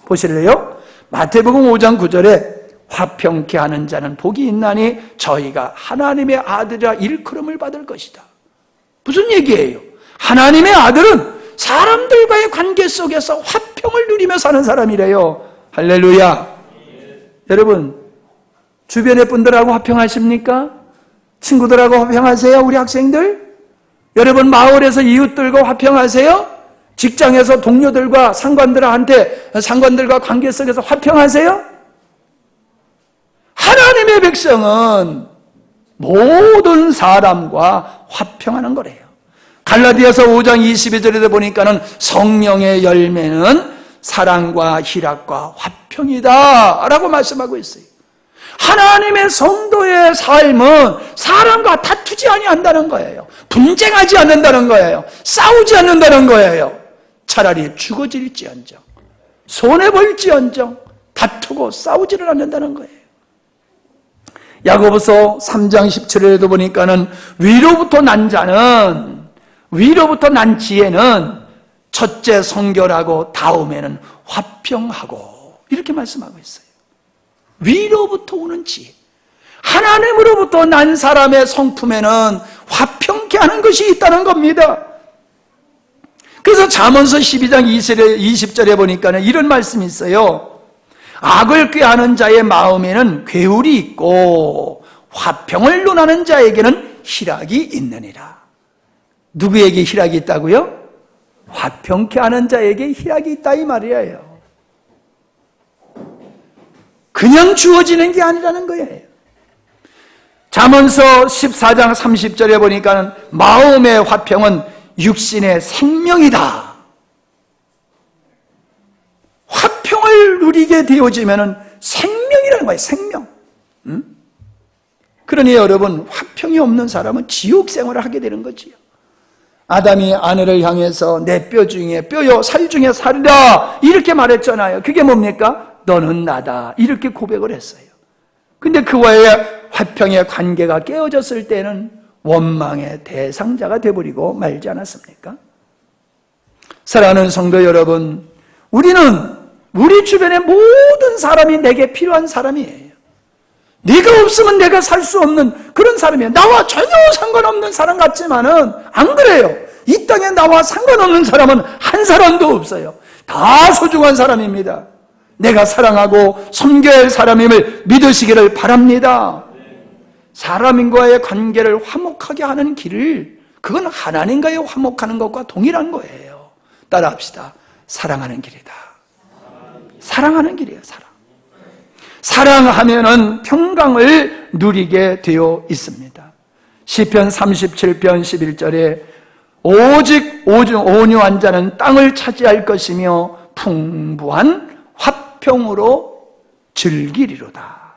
보실래요? 마태복음 5장 9절에 화평케 하는 자는 복이 있나니 저희가 하나님의 아들이라 일컬음을 받을 것이다. 무슨 얘기예요? 하나님의 아들은 사람들과의 관계 속에서 화평을 누리며 사는 사람이래요. 할렐루야. 여러분, 주변의 분들하고 화평하십니까? 친구들하고 화평하세요? 우리 학생들? 여러분, 마을에서 이웃들과 화평하세요? 직장에서 동료들과 상관들과 관계 속에서 화평하세요? 하나님의 백성은 모든 사람과 화평하는 거래요. 갈라디아서 5장 22절에 보니까는 성령의 열매는 사랑과 희락과 화평이다 라고 말씀하고 있어요. 하나님의 성도의 삶은 사람과 다투지 아니한다는 거예요. 분쟁하지 않는다는 거예요. 싸우지 않는다는 거예요. 차라리 죽어질지언정, 손해볼지언정 다투고 싸우지를 않는다는 거예요. 야고보서 3장 17절에도 보니까는 위로부터 난 지혜는 첫째 성결하고 다음에는 화평하고 이렇게 말씀하고 있어요. 위로부터 오는 지혜, 하나님으로부터 난 사람의 성품에는 화평케 하는 것이 있다는 겁니다. 그래서 잠언서 12장 20절에 보니까는 이런 말씀이 있어요. 악을 꾀하는 자의 마음에는 괴울이 있고 화평을 논하는 자에게는 희락이 있느니라. 누구에게 희락이 있다고요? 화평케 하는 자에게 희락이 있다 이 말이에요. 그냥 주어지는 게 아니라는 거예요. 잠언서 14장 30절에 보니까 마음의 화평은 육신의 생명이다. 화평을 누리게 되어지면 생명이라는 거예요. 생명. 그러니 여러분, 화평이 없는 사람은 지옥 생활을 하게 되는 거지요. 아담이 아내를 향해서 내 뼈 중에 뼈요 살 중에 살이다 이렇게 말했잖아요. 그게 뭡니까? 너는 나다 이렇게 고백을 했어요. 근데 그와의 화평의 관계가 깨어졌을 때는 원망의 대상자가 되어버리고 말지 않았습니까? 사랑하는 성도 여러분, 우리는 우리 주변의 모든 사람이 내게 필요한 사람이에요. 네가 없으면 내가 살 수 없는 그런 사람이에요. 나와 전혀 상관없는 사람 같지만은 안 그래요. 이 땅에 나와 상관없는 사람은 한 사람도 없어요. 다 소중한 사람입니다. 내가 사랑하고 섬겨야 할 사람임을 믿으시기를 바랍니다. 사람과의 관계를 화목하게 하는 길을, 그건 하나님과의 화목하는 것과 동일한 거예요. 따라합시다. 사랑하는 길이다. 사랑하는 길이에요. 사랑하면은 평강을 누리게 되어 있습니다. 시편 37편 11절에 오직 온유한 자는 땅을 차지할 것이며 풍부한 화평으로 즐기리로다.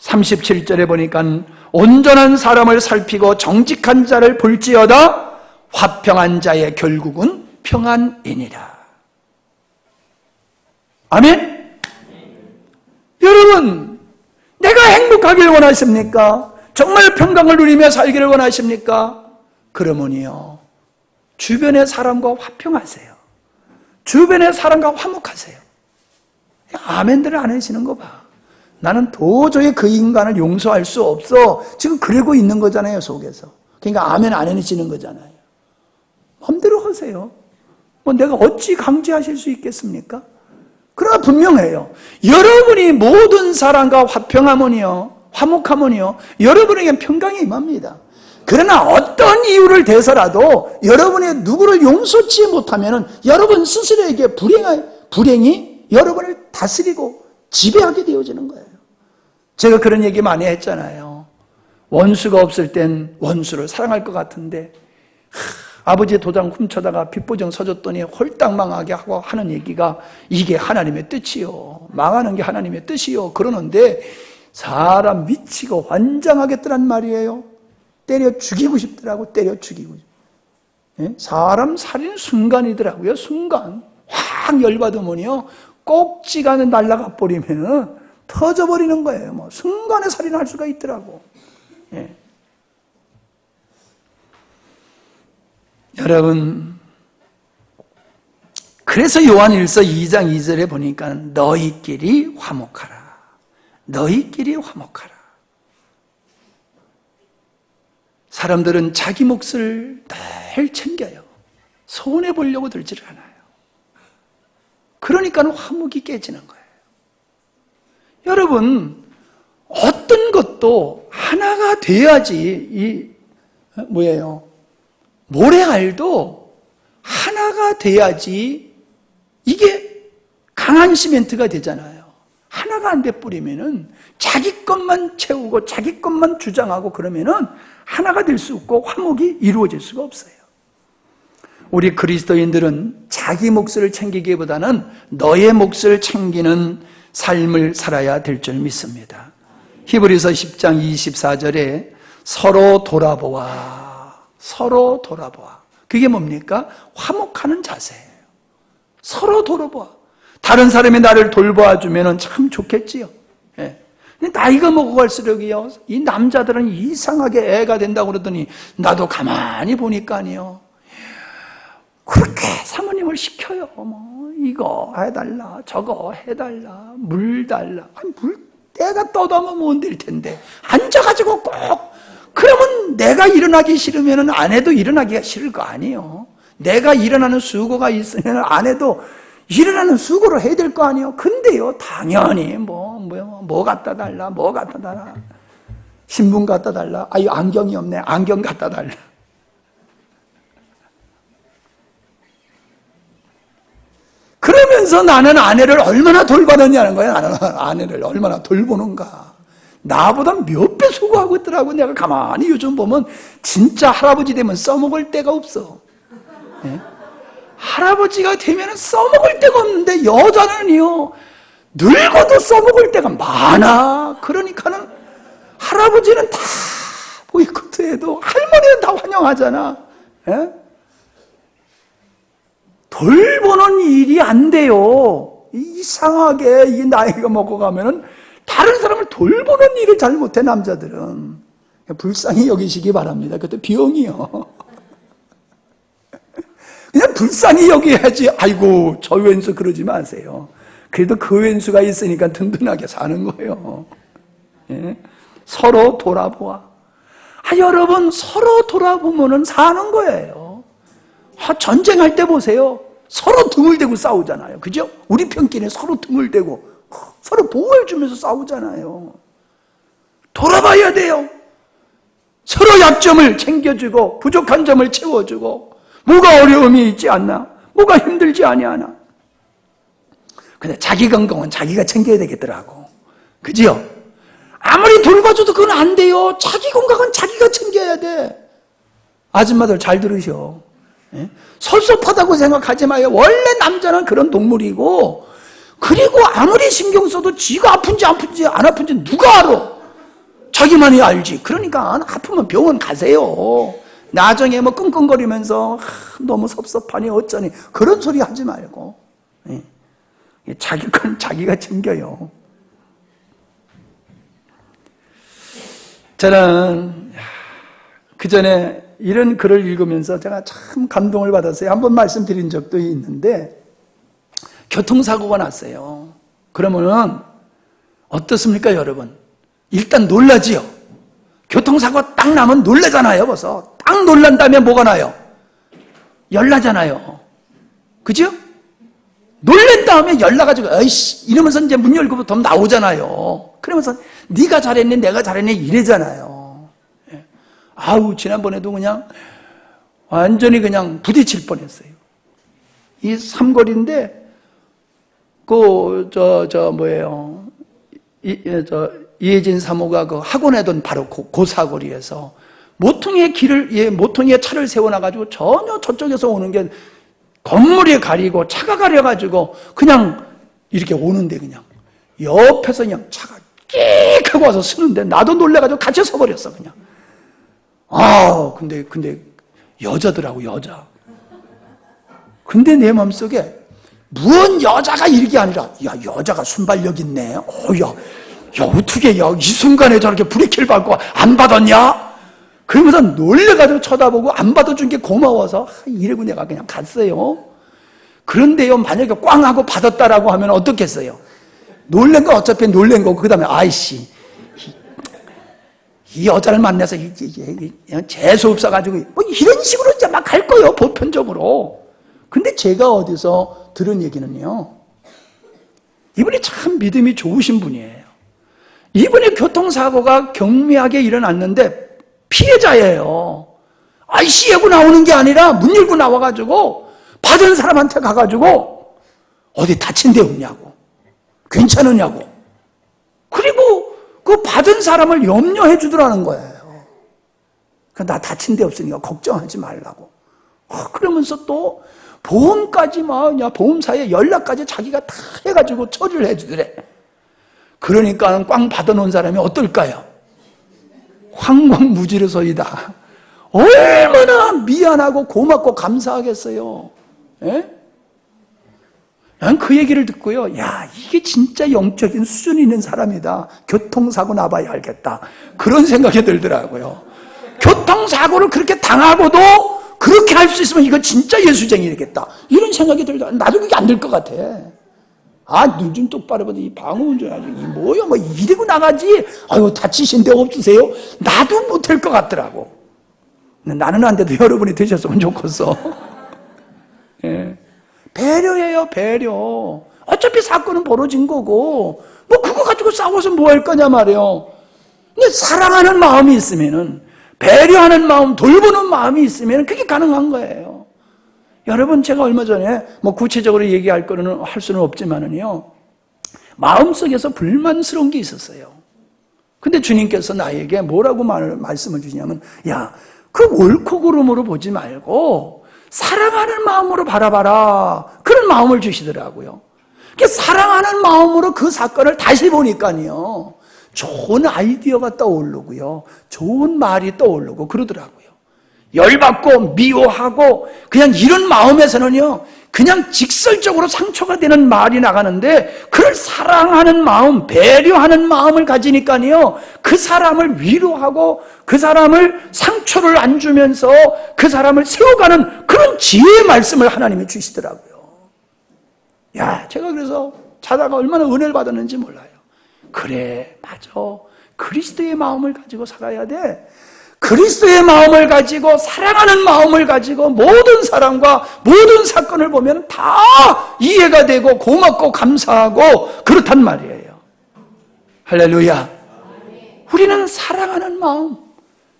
37절에 보니까 온전한 사람을 살피고 정직한 자를 볼지어다 화평한 자의 결국은 평안이니라. 아멘. 여러분, 내가 행복하기를 원하십니까? 정말 평강을 누리며 살기를 원하십니까? 그러면요, 주변의 사람과 화평하세요. 주변의 사람과 화목하세요. 아멘들을 안 하시는 거 봐. 나는 도저히 그 인간을 용서할 수 없어. 지금 그러고 있는 거잖아요, 속에서. 그러니까 아멘 안 해주시는 거잖아요. 마음대로 하세요. 뭐 내가 어찌 강제하실 수 있겠습니까? 그러나 분명해요. 여러분이 모든 사람과 화목하면요, 여러분에겐 평강이 임합니다. 그러나 어떤 이유를 대서라도 여러분의 누구를 용서치 못하면 여러분 스스로에게 불행이 여러분을 다스리고 지배하게 되어지는 거예요. 제가 그런 얘기 많이 했잖아요. 원수가 없을 땐 원수를 사랑할 것 같은데 아버지 도장 훔쳐다가 빚보증 서줬더니 홀딱 망하게 하고 하는 얘기가 이게 하나님의 뜻이요. 망하는 게 하나님의 뜻이요. 그러는데 사람 미치고 환장하겠더란 말이에요. 때려 죽이고 싶더라고. 때려 죽이고 싶. 사람 살인 순간이더라고요. 순간. 확 열받으면요. 꼭지가 날아가 버리면 터져버리는 거예요. 뭐 순간에 살인할 수가 있더라고. 예. 여러분, 그래서 요한일서 2장 2절에 보니까 너희끼리 화목하라. 너희끼리 화목하라. 사람들은 자기 몫을 늘 챙겨요. 손해보려고 들지를 않아요. 그러니까 화목이 깨지는 거예요. 여러분, 어떤 것도 하나가 돼야지, 모래알도 하나가 돼야지 이게 강한 시멘트가 되잖아요. 하나가 안 돼 뿌리면은 자기 것만 채우고 자기 것만 주장하고 그러면은 하나가 될 수 없고 화목이 이루어질 수가 없어요. 우리 그리스도인들은 자기 몫을 챙기기보다는 너의 몫을 챙기는 삶을 살아야 될 줄 믿습니다. 히브리서 10장 24절에 서로 돌아보아. 서로 돌아보아. 그게 뭡니까? 화목하는 자세예요. 서로 돌아보아. 다른 사람이 나를 돌보아주면 참 좋겠지요. 예. 근데 나이가 먹어갈수록이요, 이 남자들은 이상하게 애가 된다고 그러더니 나도 가만히 보니까요, 그렇게 사모님을 시켜요. 뭐 이거 해달라, 저거 해달라, 물 달라. 아니 물 때가 떠도면 못 될 텐데 앉아가지고 꼭. 그러면 내가 일어나기 싫으면 아내도 일어나기가 싫을 거 아니에요. 내가 일어나는 수고가 있으면 아내도 일어나는 수고를 해야 될 거 아니에요. 근데요, 당연히 뭐 갖다 달라, 뭐 갖다 달라. 신분 갖다 달라. 아유, 안경이 없네. 안경 갖다 달라. 그러면서 나는 아내를 얼마나 돌봤느냐는 거야. 나는 아내를 얼마나 돌보는가. 나보다 몇 배 수고하고 있더라고. 내가 가만히 요즘 보면 진짜 할아버지 되면 써먹을 데가 없어. 예? 할아버지가 되면 써먹을 데가 없는데 여자는요, 늙어도 써먹을 데가 많아. 그러니까는 할아버지는 다 보이콧해도 할머니는 다 환영하잖아. 예? 돌보는 일이 안 돼요. 이상하게 이 나이가 먹어가면은 다른 사람을 돌보는 일을 잘 못해, 남자들은. 불쌍히 여기시기 바랍니다. 그것도 병이요. 그냥 불쌍히 여겨야지. 아이고, 저 왼수 그러지 마세요. 그래도 그 왼수가 있으니까 든든하게 사는 거예요. 예? 서로 돌아보아. 여러분, 서로 돌아보면은 사는 거예요. 전쟁할 때 보세요. 서로 등을 대고 싸우잖아요. 그죠? 우리 편끼리 서로 등을 대고 서로 보호해주면서 싸우잖아요. 돌아봐야 돼요. 서로 약점을 챙겨주고 부족한 점을 채워주고 뭐가 어려움이 있지 않나? 뭐가 힘들지 아니하나? 근데 자기 건강은 자기가 챙겨야 되겠더라고. 그지요? 아무리 돌봐줘도 그건 안 돼요. 자기 건강은 자기가 챙겨야 돼. 아줌마들 잘 들으셔. 예? 섭섭하다고 생각하지 마요. 원래 남자는 그런 동물이고, 그리고 아무리 신경 써도 지가 아픈지 안 아픈지 누가 알아? 자기만이 알지. 그러니까 아프면 병원 가세요. 나중에 뭐 끙끙거리면서 너무 섭섭하니 어쩌니 그런 소리 하지 말고, 예. 자기 건 자기가 챙겨요. 저는 그 전에 이런 글을 읽으면서 제가 참 감동을 받았어요. 한번 말씀드린 적도 있는데, 교통사고가 났어요. 그러면은 어떻습니까, 여러분? 일단 놀라지요. 교통사고가 딱 나면 놀라잖아요. 벌써 딱 놀란 다음에 뭐가 나요? 열나잖아요. 그죠? 놀란 다음에 열나가지고 에이씨 이러면서 이제 문 열고부터 나오잖아요. 그러면서 네가 잘했네, 내가 잘했네 이래잖아요. 예. 아우, 지난번에도 그냥 완전히 그냥 부딪힐 뻔했어요. 이 삼거리인데 이혜진 사모가 그 학원에던 바로 그 사거리에서 모퉁이에 차를 세워놔가지고 전혀 저쪽에서 오는 게 건물이 가리고 차가 가려가지고 그냥 이렇게 오는데 그냥 옆에서 그냥 차가 끽 하고 와서 쓰는데 나도 놀래가지고 같이 서버렸어, 그냥. 근데 여자더라고, 여자. 근데 내 마음속에 무언 여자가 이런 게 아니라, 야, 여자가 순발력 있네. 야, 어떻게, 이 순간에 저렇게 브레이크를 밟고 안 받았냐? 그러면서 놀래가지고 쳐다보고 안 받아준 게 고마워서 이러고 내가 그냥 갔어요. 그런데요, 만약에 꽝 하고 받았다라고 하면 어떻겠어요? 놀란 건 어차피 놀란 거고, 그 다음에, 아이씨, 이 여자를 만나서 재수 없어가지고, 뭐 이런 식으로 이제 막 갈 거예요, 보편적으로. 근데 제가 어디서 들은 얘기는요, 이분이 참 믿음이 좋으신 분이에요. 이분의 교통사고가 경미하게 일어났는데 피해자예요. 아이씨 하고 나오는 게 아니라 문 열고 나와가지고 받은 사람한테 가가지고 어디 다친 데 없냐고, 괜찮으냐고, 그리고 그 받은 사람을 염려해 주더라는 거예요. 나 다친 데 없으니까 걱정하지 말라고. 그러면서 또 보험까지 보험사에 연락까지 자기가 다 해가지고 처리를 해주더래. 그러니까 꽝 받아놓은 사람이 어떨까요? 황광무지로소이다. 얼마나 미안하고 고맙고 감사하겠어요. 예? 난 그 얘기를 듣고요, 야, 이게 진짜 영적인 수준이 있는 사람이다. 교통사고 나봐야 알겠다. 그런 생각이 들더라고요. 교통사고를 그렇게 당하고도 그렇게 할 수 있으면 이거 진짜 예수쟁이겠다. 이런 생각이 들더라고요. 나도 그게 안 될 것 같아. 눈 좀 똑바로 봐도 이 방어운전하지. 뭐야, 이러고 나가지. 아유, 다치신 데 없으세요? 나도 못할 것 같더라고. 나는 안 돼도 여러분이 되셨으면 좋겠어. 예. 배려예요, 배려. 어차피 사건은 벌어진 거고, 그거 가지고 싸워서 뭐 할 거냐 말이에요. 근데 사랑하는 마음이 있으면은, 배려하는 마음, 돌보는 마음이 있으면 그게 가능한 거예요. 여러분, 제가 얼마 전에 뭐 구체적으로 얘기할 거는 할 수는 없지만은요, 마음속에서 불만스러운 게 있었어요. 근데 주님께서 나에게 뭐라고 말씀을 주시냐면, 야, 그 옳고 그름으로 보지 말고 사랑하는 마음으로 바라봐라. 그런 마음을 주시더라고요. 사랑하는 마음으로 그 사건을 다시 보니까요, 좋은 아이디어가 떠오르고요, 좋은 말이 떠오르고 그러더라고요. 열받고 미워하고 그냥 이런 마음에서는요, 그냥 직설적으로 상처가 되는 말이 나가는데, 그걸 사랑하는 마음, 배려하는 마음을 가지니까요, 그 사람을 위로하고 그 사람을 상처를 안 주면서 그 사람을 세워가는 그런 지혜의 말씀을 하나님이 주시더라고요. 야, 제가 그래서 자다가 얼마나 은혜를 받았는지 몰라요. 그래, 맞아. 그리스도의 마음을 가지고 살아야 돼. 그리스도의 마음을 가지고, 사랑하는 마음을 가지고 모든 사람과 모든 사건을 보면 다 이해가 되고 고맙고 감사하고 그렇단 말이에요. 할렐루야. 우리는 사랑하는 마음,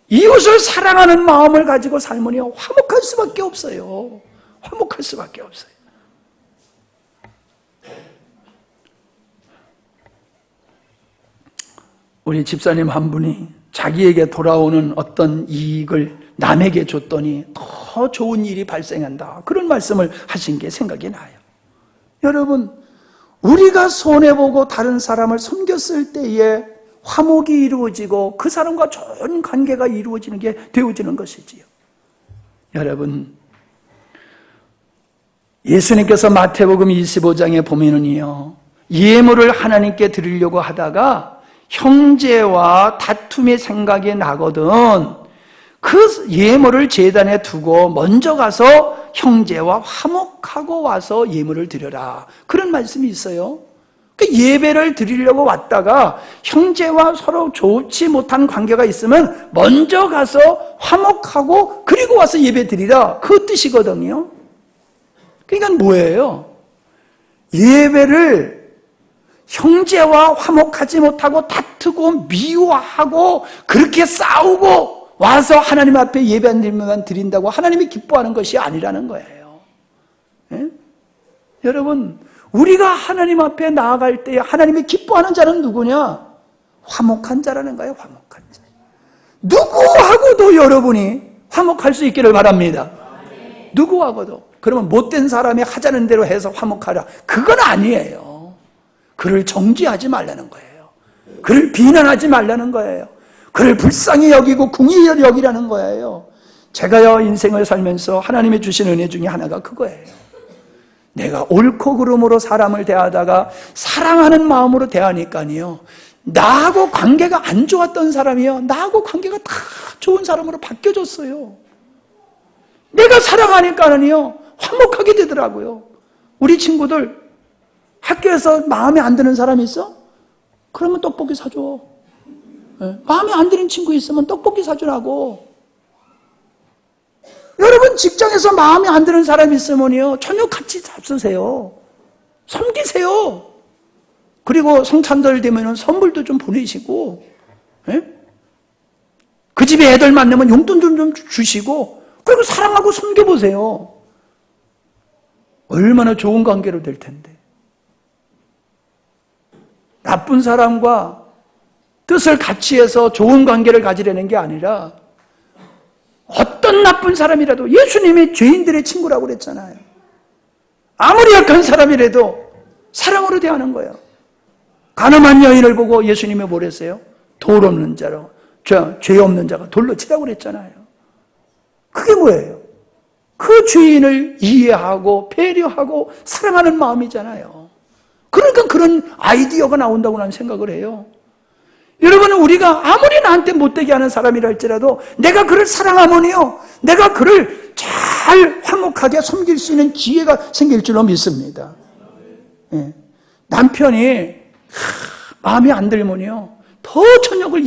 이웃을 사랑하는 마음을 가지고 살면요, 화목할 수밖에 없어요. 화목할 수밖에 없어요. 우리 집사님 한 분이 자기에게 돌아오는 어떤 이익을 남에게 줬더니 더 좋은 일이 발생한다, 그런 말씀을 하신 게 생각이 나요. 여러분, 우리가 손해보고 다른 사람을 섬겼을 때에 화목이 이루어지고 그 사람과 좋은 관계가 이루어지는 게 되어지는 것이지요. 여러분, 예수님께서 마태복음 25장에 보면은요, 예물을 하나님께 드리려고 하다가 형제와 다툼의 생각이 나거든 그 예물을 제단에 두고 먼저 가서 형제와 화목하고 와서 예물을 드려라, 그런 말씀이 있어요. 그 예배를 드리려고 왔다가 형제와 서로 좋지 못한 관계가 있으면 먼저 가서 화목하고 그리고 와서 예배 드리라, 그 뜻이거든요. 그러니까 뭐예요? 예배를 형제와 화목하지 못하고 다투고 미워하고 그렇게 싸우고 와서 하나님 앞에 예배만 드린다고 하나님이 기뻐하는 것이 아니라는 거예요. 예? 여러분, 우리가 하나님 앞에 나아갈 때 하나님이 기뻐하는 자는 누구냐? 화목한 자라는 거예요. 화목한 자. 누구하고도 여러분이 화목할 수 있기를 바랍니다. 누구하고도. 그러면 못된 사람이 하자는 대로 해서 화목하라, 그건 아니에요. 그를 정죄하지 말라는 거예요. 그를 비난하지 말라는 거예요. 그를 불쌍히 여기고 궁히 여기라는 거예요. 제가요, 인생을 살면서 하나님이 주신 은혜 중에 하나가 그거예요. 내가 옳고 그름으로 사람을 대하다가 사랑하는 마음으로 대하니까요, 나하고 관계가 안 좋았던 사람이요, 나하고 관계가 다 좋은 사람으로 바뀌어졌어요. 내가 사랑하니까는요, 화목하게 되더라고요. 우리 친구들 학교에서 마음에 안 드는 사람이 있어? 그러면 떡볶이 사줘. 마음에 안 드는 친구 있으면 떡볶이 사주라고. 여러분, 직장에서 마음에 안 드는 사람이 있으면요, 저녁 같이 잡수세요. 섬기세요. 그리고 성탄절 되면 선물도 좀 보내시고, 그 집에 애들 만나면 용돈 좀 주시고, 그리고 사랑하고 섬겨보세요. 얼마나 좋은 관계로 될 텐데. 나쁜 사람과 뜻을 같이 해서 좋은 관계를 가지려는 게 아니라, 어떤 나쁜 사람이라도, 예수님이 죄인들의 친구라고 그랬잖아요. 아무리 약한 사람이라도 사랑으로 대하는 거예요. 가늠한 여인을 보고 예수님이 뭐랬어요? 돌 없는 자로, 죄 없는 자가 돌로 치라고 그랬잖아요. 그게 뭐예요? 그 죄인을 이해하고 배려하고 사랑하는 마음이잖아요. 그러니까 그런 아이디어가 나온다고 나는 생각을 해요. 여러분, 우리가 아무리 나한테 못되게 하는 사람이라 할지라도 내가 그를 사랑하면요, 내가 그를 잘 화목하게 섬길 수 있는 기회가 생길 줄로 믿습니다. 예. 남편이 마음에 안 들면요, 더 저녁을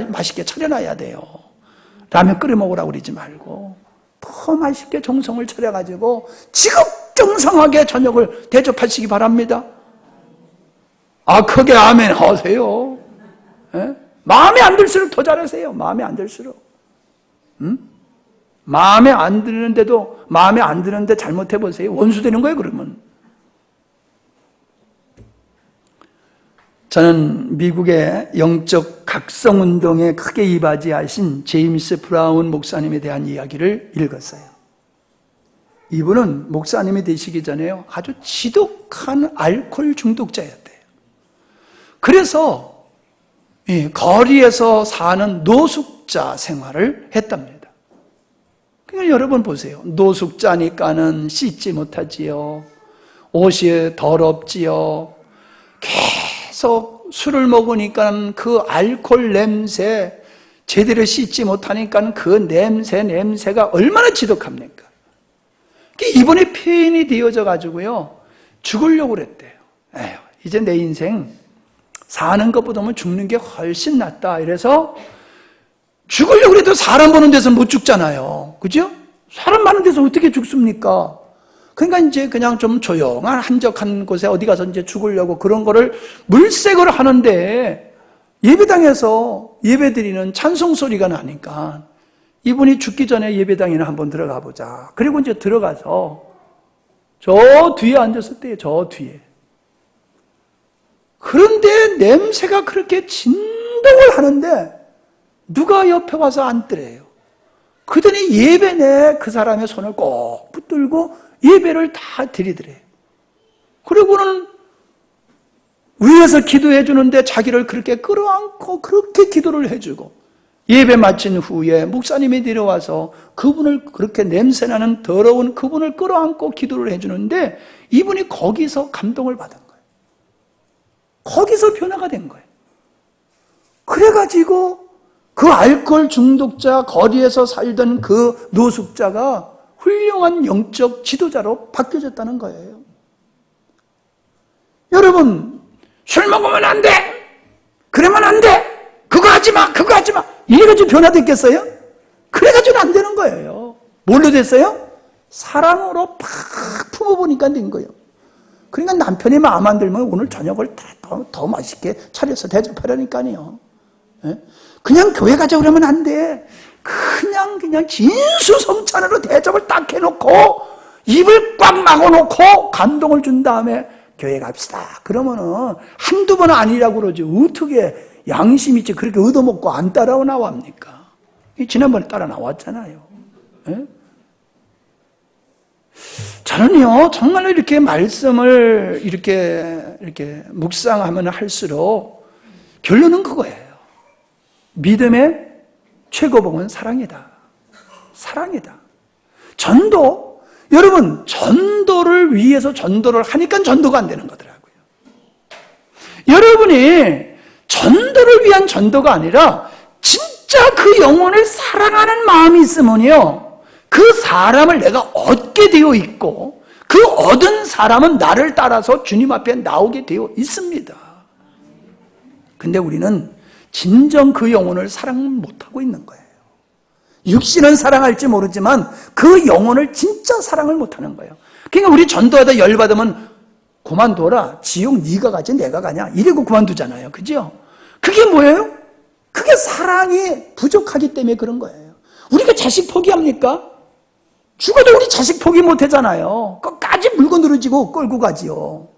맛있게 차려놔야 돼요. 라면 끓여 먹으라고 그러지 말고 더 맛있게 정성을 차려가지고 지극정성하게 저녁을 대접하시기 바랍니다. 아, 크게 아멘 하세요. 예? 마음에 안 들수록 더 잘하세요. 마음에 안 들수록. 마음에 안 드는데도 마음에 안 드는데 잘못해 보세요. 원수 되는 거예요, 그러면. 저는 미국의 영적 각성 운동에 크게 이바지하신 제임스 브라운 목사님에 대한 이야기를 읽었어요. 이분은 목사님이 되시기 전에요, 아주 지독한 알코올 중독자였대요. 그래서 거리에서 사는 노숙자 생활을 했답니다. 그러니까 여러분 보세요. 노숙자니까는 씻지 못하지요. 옷이 더럽지요. 계속 술을 먹으니까 그 알코올 냄새, 제대로 씻지 못하니까 그 냄새가 얼마나 지독합니까? 이번에 폐인이 되어져 가지고요, 죽으려고 그랬대요. 에휴, 이제 내 인생 사는 것보다는 죽는 게 훨씬 낫다. 이래서 죽으려고 해도 사람 보는 데서 못 죽잖아요. 그죠? 사람 많은 데서 어떻게 죽습니까? 그러니까 이제 그냥 좀 조용한 한적한 곳에 어디 가서 이제 죽으려고 그런 거를 물색을 하는데, 예배당에서 예배드리는 찬송 소리가 나니까 이분이 죽기 전에 예배당에는 한번 들어가 보자. 그리고 이제 들어가서 저 뒤에 앉았었대요. 저 뒤에. 그런데 냄새가 그렇게 진동을 하는데 누가 옆에 와서 앉더래요. 그더니 예배 내 그 사람의 손을 꼭 붙들고 예배를 다 드리더래요. 그리고는 위에서 기도해 주는데 자기를 그렇게 끌어안고 그렇게 기도를 해주고, 예배 마친 후에 목사님이 내려와서 그분을, 그렇게 냄새나는 더러운 그분을 끌어안고 기도를 해주는데, 이분이 거기서 감동을 받은 거예요. 거기서 변화가 된 거예요. 그래가지고 그 알코올 중독자, 거리에서 살던 그 노숙자가 훌륭한 영적 지도자로 바뀌어졌다는 거예요. 여러분, 술 먹으면 안 돼! 그러면 안 돼! 그거 하지 마! 그거 하지 마! 이래가지고 변화됐겠어요? 그래가지고는 안 되는 거예요. 뭘로 됐어요? 사랑으로 팍 품어보니까 된 거예요. 그러니까 남편이 마음 안 들면 오늘 저녁을 더 맛있게 차려서 대접하라니까요. 그냥 교회 가자 그러면 안 돼. 그냥 진수성찬으로 대접을 딱 해놓고 입을 꽉 막아놓고 감동을 준 다음에 교회 갑시다. 그러면은 한두 번 아니라고 그러지. 어떻게 양심 있지 그렇게 얻어먹고 안 따라 나옵니까? 지난번에 따라 나왔잖아요. 예? 저는요, 정말로 이렇게 말씀을 이렇게 묵상하면 할수록 결론은 그거예요. 믿음의 최고봉은 사랑이다. 사랑이다. 전도, 여러분, 전도를 위해서 전도를 하니까 전도가 안 되는 거더라고요. 여러분이 전도를 위한 전도가 아니라 진짜 그 영혼을 사랑하는 마음이 있으면요, 그 사람을 내가 얻게 되어 있고 그 얻은 사람은 나를 따라서 주님 앞에 나오게 되어 있습니다. 근데 우리는 진정 그 영혼을 사랑 못하고 있는 거예요. 육신은 사랑할지 모르지만 그 영혼을 진짜 사랑을 못하는 거예요. 그러니까 우리 전도하다 열받으면 그만둬라. 지옥 네가 가지 내가 가냐. 이러고 그만두잖아요. 그죠? 그게 뭐예요? 그게 사랑이 부족하기 때문에 그런 거예요. 우리가 자식 포기합니까? 죽어도 우리 자식 포기 못하잖아요. 끝까지 물고 늘어지고 끌고 가지요.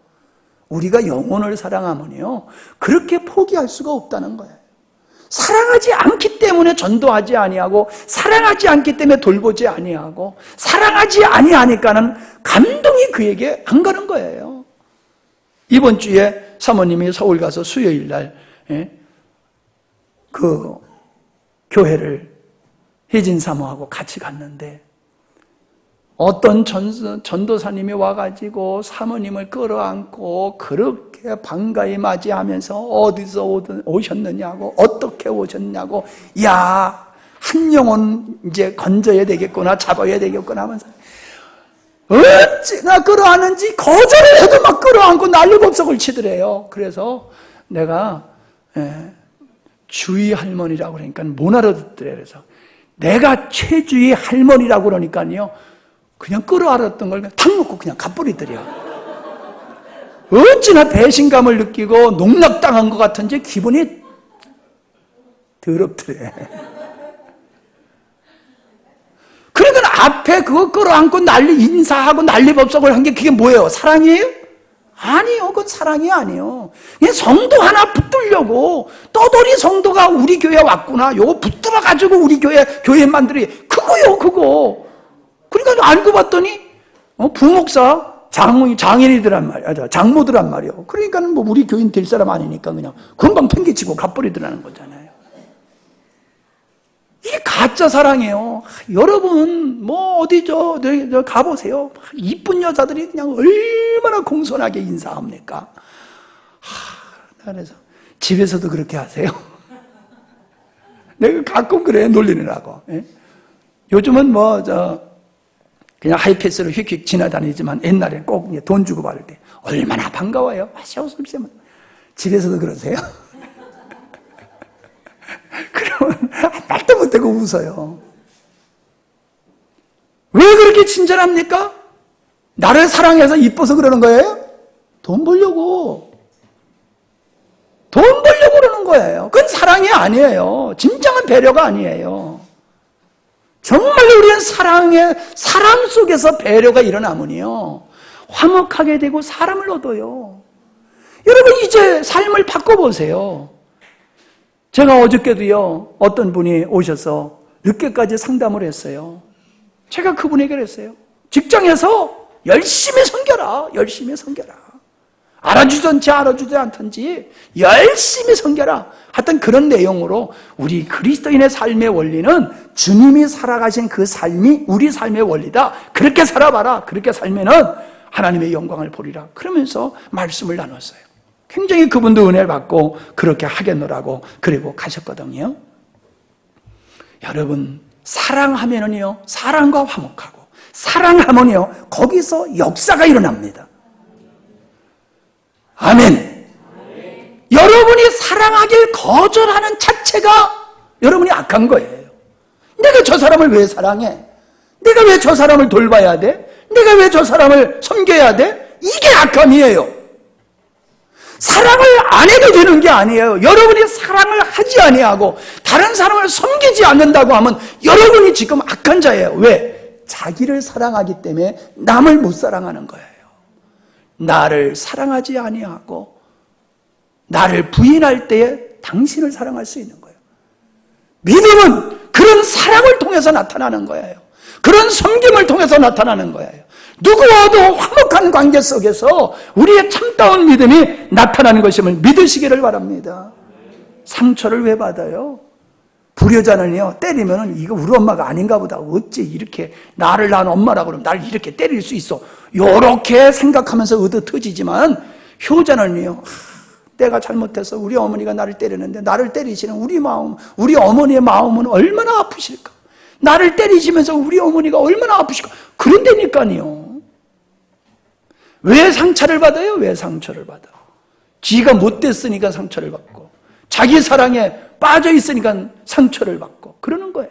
우리가 영혼을 사랑하면요, 그렇게 포기할 수가 없다는 거예요. 사랑하지 않기 때문에 전도하지 아니하고, 사랑하지 않기 때문에 돌보지 아니하고, 사랑하지 아니하니까는 감동이 그에게 안 가는 거예요. 이번 주에 사모님이 서울 가서 수요일 날 그 교회를 혜진 사모하고 같이 갔는데, 어떤 전도사님이 와가지고 사모님을 끌어안고 그렇게 반가이 맞이하면서 어디서 오셨느냐고, 어떻게 오셨냐고, 야, 한 영혼 이제 건져야 되겠구나, 잡아야 되겠구나 하면서 어찌나 끌어안는지 거절을 해도 막 끌어안고 난리법석을 치더래요. 그래서 내가 주의 할머니라고 그러니까 못 알아듣더래요. 그래서 내가 최주의 할머니라고 그러니까요, 그냥 끌어안았던 걸 탁 놓고 그냥 가버리더래요. 어찌나 배신감을 느끼고 농락당한 것 같은지 기분이 더럽더래. 그러니까 앞에 그거 끌어안고 인사하고 난리법석을 한 게 그게 뭐예요? 사랑이에요? 아니요. 그건 사랑이 아니에요. 그냥 성도 하나 붙들려고 떠돌이 성도가 우리 교회 왔구나. 요거 붙들어가지고 우리 교회 만들이 그거요, 그거. 그러니까 알고 봤더니 부목사 장인이더란 말이야. 장모더란 말이요. 그러니까 뭐 우리 교인 될 사람 아니니까 그냥 금방 팽개치고 가버리더라는 거잖아요. 이게 가짜 사랑이에요. 여러분 뭐 어디 저 가보세요. 이쁜 여자들이 그냥 얼마나 공손하게 인사합니까? 그래서 집에서도 그렇게 하세요. 내가 가끔 그래, 놀리느라고. 예? 요즘은 그냥 하이패스로 휙휙 지나다니지만 옛날에 꼭 돈 주고 받을 때 얼마나 반가워요. 마셔오십시오. 집에서도 그러세요? 그러면 말도 못하고 웃어요. 왜 그렇게 친절합니까? 나를 사랑해서 이뻐서 그러는 거예요? 돈 벌려고 그러는 거예요. 그건 사랑이 아니에요. 진정한 배려가 아니에요. 정말로 우리는 사람 속에서 배려가 일어나면요, 화목하게 되고 사람을 얻어요. 여러분, 이제 삶을 바꿔보세요. 제가 어저께도요, 어떤 분이 오셔서 늦게까지 상담을 했어요. 제가 그분에게 그랬어요. 직장에서 열심히 섬겨라. 열심히 섬겨라. 알아주든지 알아주지 않든지 열심히 섬겨라. 하여튼 그런 내용으로 우리 그리스도인의 삶의 원리는 주님이 살아가신 그 삶이 우리 삶의 원리다. 그렇게 살아봐라. 그렇게 살면은 하나님의 영광을 보리라. 그러면서 말씀을 나눴어요. 굉장히 그분도 은혜를 받고 그렇게 하겠노라고 그리고 가셨거든요. 여러분, 사랑하면은요, 사랑과 화목하고, 사랑하면요, 거기서 역사가 일어납니다. 아멘. 여러분이 사랑하길 거절하는 자체가 여러분이 악한 거예요. 내가 저 사람을 왜 사랑해? 내가 왜 저 사람을 돌봐야 돼? 내가 왜 저 사람을 섬겨야 돼? 이게 악함이에요. 사랑을 안 해도 되는 게 아니에요. 여러분이 사랑을 하지 아니하고 다른 사람을 섬기지 않는다고 하면 여러분이 지금 악한 자예요. 왜? 자기를 사랑하기 때문에 남을 못 사랑하는 거예요. 나를 사랑하지 아니하고 나를 부인할 때에 당신을 사랑할 수 있는 거예요. 믿음은 그런 사랑을 통해서 나타나는 거예요. 그런 섬김을 통해서 나타나는 거예요. 누구와도 화목한 관계 속에서 우리의 참다운 믿음이 나타나는 것임을 믿으시기를 바랍니다. 상처를 왜 받아요? 불효자는요, 때리면은 이거 우리 엄마가 아닌가 보다. 어찌 이렇게 나를 낳은 엄마라고 그러면 나를 이렇게 때릴 수 있어. 요렇게 생각하면서 얻어 터지지만, 효자는요, 내가 잘못해서 우리 어머니가 나를 때리는데 나를 때리시는 우리 마음, 우리 어머니의 마음은 얼마나 아프실까? 나를 때리시면서 우리 어머니가 얼마나 아프실까? 그런다니까요. 왜 상처를 받아요? 왜 상처를 받아? 지가 못됐으니까 상처를 받고, 자기 사랑에 빠져 있으니까 상처를 받고 그러는 거예요.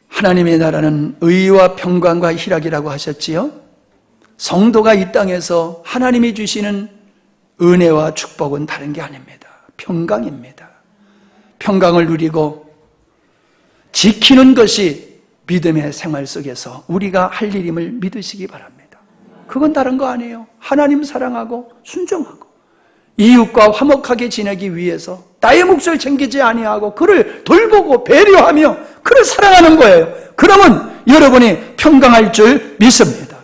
하나님의 나라는 의와 평강과 희락이라고 하셨지요. 성도가 이 땅에서 하나님이 주시는 은혜와 축복은 다른 게 아닙니다. 평강입니다. 평강을 누리고 지키는 것이 믿음의 생활 속에서 우리가 할 일임을 믿으시기 바랍니다. 그건 다른 거 아니에요. 하나님 사랑하고 순종하고 이웃과 화목하게 지내기 위해서 나의 몫을 챙기지 아니하고 그를 돌보고 배려하며 그를 사랑하는 거예요. 그러면 여러분이 평강할 줄 믿습니다.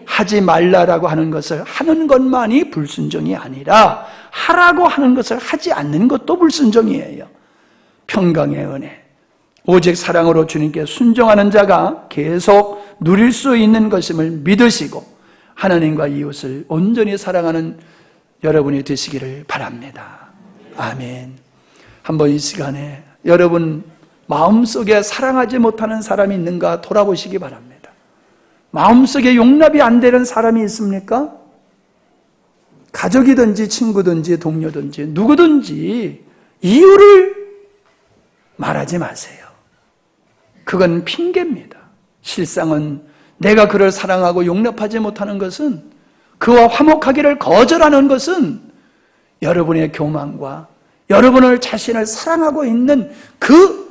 하지 말라라고 하는 것을 하는 것만이 불순종이 아니라 하라고 하는 것을 하지 않는 것도 불순종이에요. 평강의 은혜, 오직 사랑으로 주님께 순종하는 자가 계속 누릴 수 있는 것임을 믿으시고 하나님과 이웃을 온전히 사랑하는 여러분이 되시기를 바랍니다. 아멘. 한번 이 시간에 여러분 마음속에 사랑하지 못하는 사람이 있는가 돌아보시기 바랍니다. 마음속에 용납이 안 되는 사람이 있습니까? 가족이든지 친구든지 동료든지 누구든지 이유를 말하지 마세요. 그건 핑계입니다. 실상은 내가 그를 사랑하고 용납하지 못하는 것은 그와 화목하기를 거절하는 것은 여러분의 교만과 여러분을 자신을 사랑하고 있는 그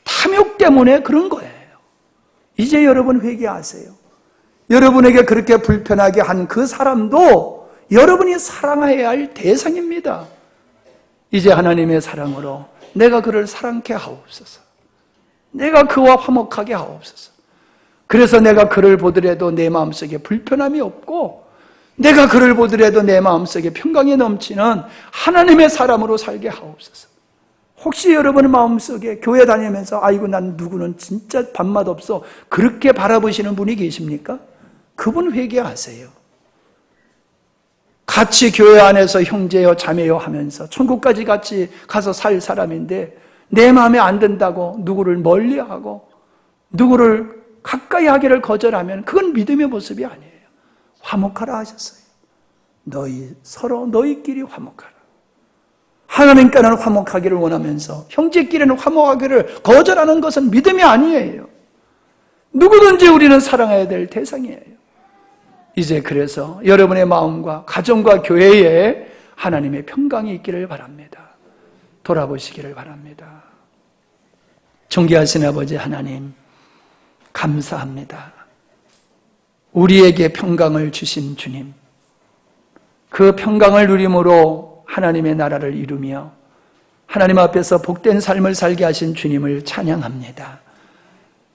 탐욕 때문에 그런 거예요. 이제 여러분 회개하세요. 여러분에게 그렇게 불편하게 한 그 사람도 여러분이 사랑해야 할 대상입니다. 이제 하나님의 사랑으로 내가 그를 사랑케 하옵소서. 내가 그와 화목하게 하옵소서. 그래서 내가 그를 보더라도 내 마음속에 불편함이 없고 내가 그를 보더라도 내 마음속에 평강이 넘치는 하나님의 사람으로 살게 하옵소서. 혹시 여러분 마음속에 교회 다니면서 아이고 난 누구는 진짜 밥맛 없어 그렇게 바라보시는 분이 계십니까? 그분 회개하세요. 같이 교회 안에서 형제요 자매요 하면서 천국까지 같이 가서 살 사람인데 내 마음에 안 든다고 누구를 멀리하고 누구를 가까이 하기를 거절하면 그건 믿음의 모습이 아니에요. 화목하라 하셨어요. 서로 너희끼리 화목하라. 하나님께는 화목하기를 원하면서 형제끼리는 화목하기를 거절하는 것은 믿음이 아니에요. 누구든지 우리는 사랑해야 될 대상이에요. 이제 그래서 여러분의 마음과 가정과 교회에 하나님의 평강이 있기를 바랍니다. 돌아보시기를 바랍니다. 존귀하신 아버지 하나님, 감사합니다. 우리에게 평강을 주신 주님, 그 평강을 누림으로 하나님의 나라를 이루며 하나님 앞에서 복된 삶을 살게 하신 주님을 찬양합니다.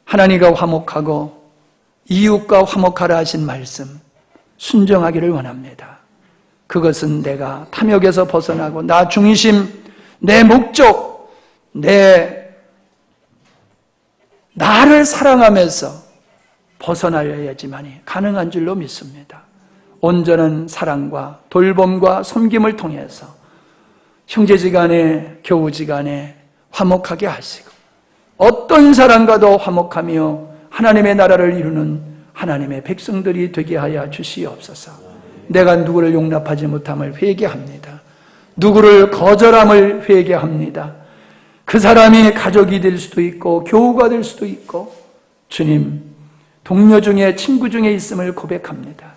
하나님과 화목하고 이웃과 화목하라 하신 말씀 순종하기를 원합니다. 그것은 내가 탐욕에서 벗어나고 나 중심, 내 목적, 나를 사랑하면서 벗어나야지만이 가능한 줄로 믿습니다. 온전한 사랑과 돌봄과 섬김을 통해서 형제지간에 교우지간에 화목하게 하시고 어떤 사람과도 화목하며 하나님의 나라를 이루는 하나님의 백성들이 되게 하여 주시옵소서. 내가 누구를 용납하지 못함을 회개합니다. 누구를 거절함을 회개합니다. 그 사람이 가족이 될 수도 있고 교우가 될 수도 있고 주님, 동료 중에 친구 중에 있음을 고백합니다.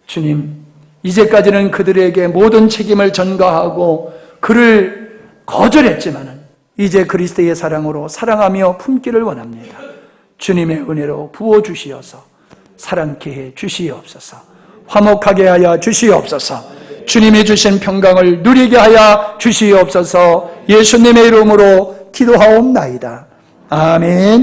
주님, 이제까지는 그들에게 모든 책임을 전가하고 그를 거절했지만은 이제 그리스도의 사랑으로 사랑하며 품기를 원합니다. 주님의 은혜로 부어주시어서 사랑케 해 주시옵소서. 화목하게 하여 주시옵소서. 주님이 주신 평강을 누리게 하여 주시옵소서. 예수님의 이름으로 기도하옵나이다. 아멘.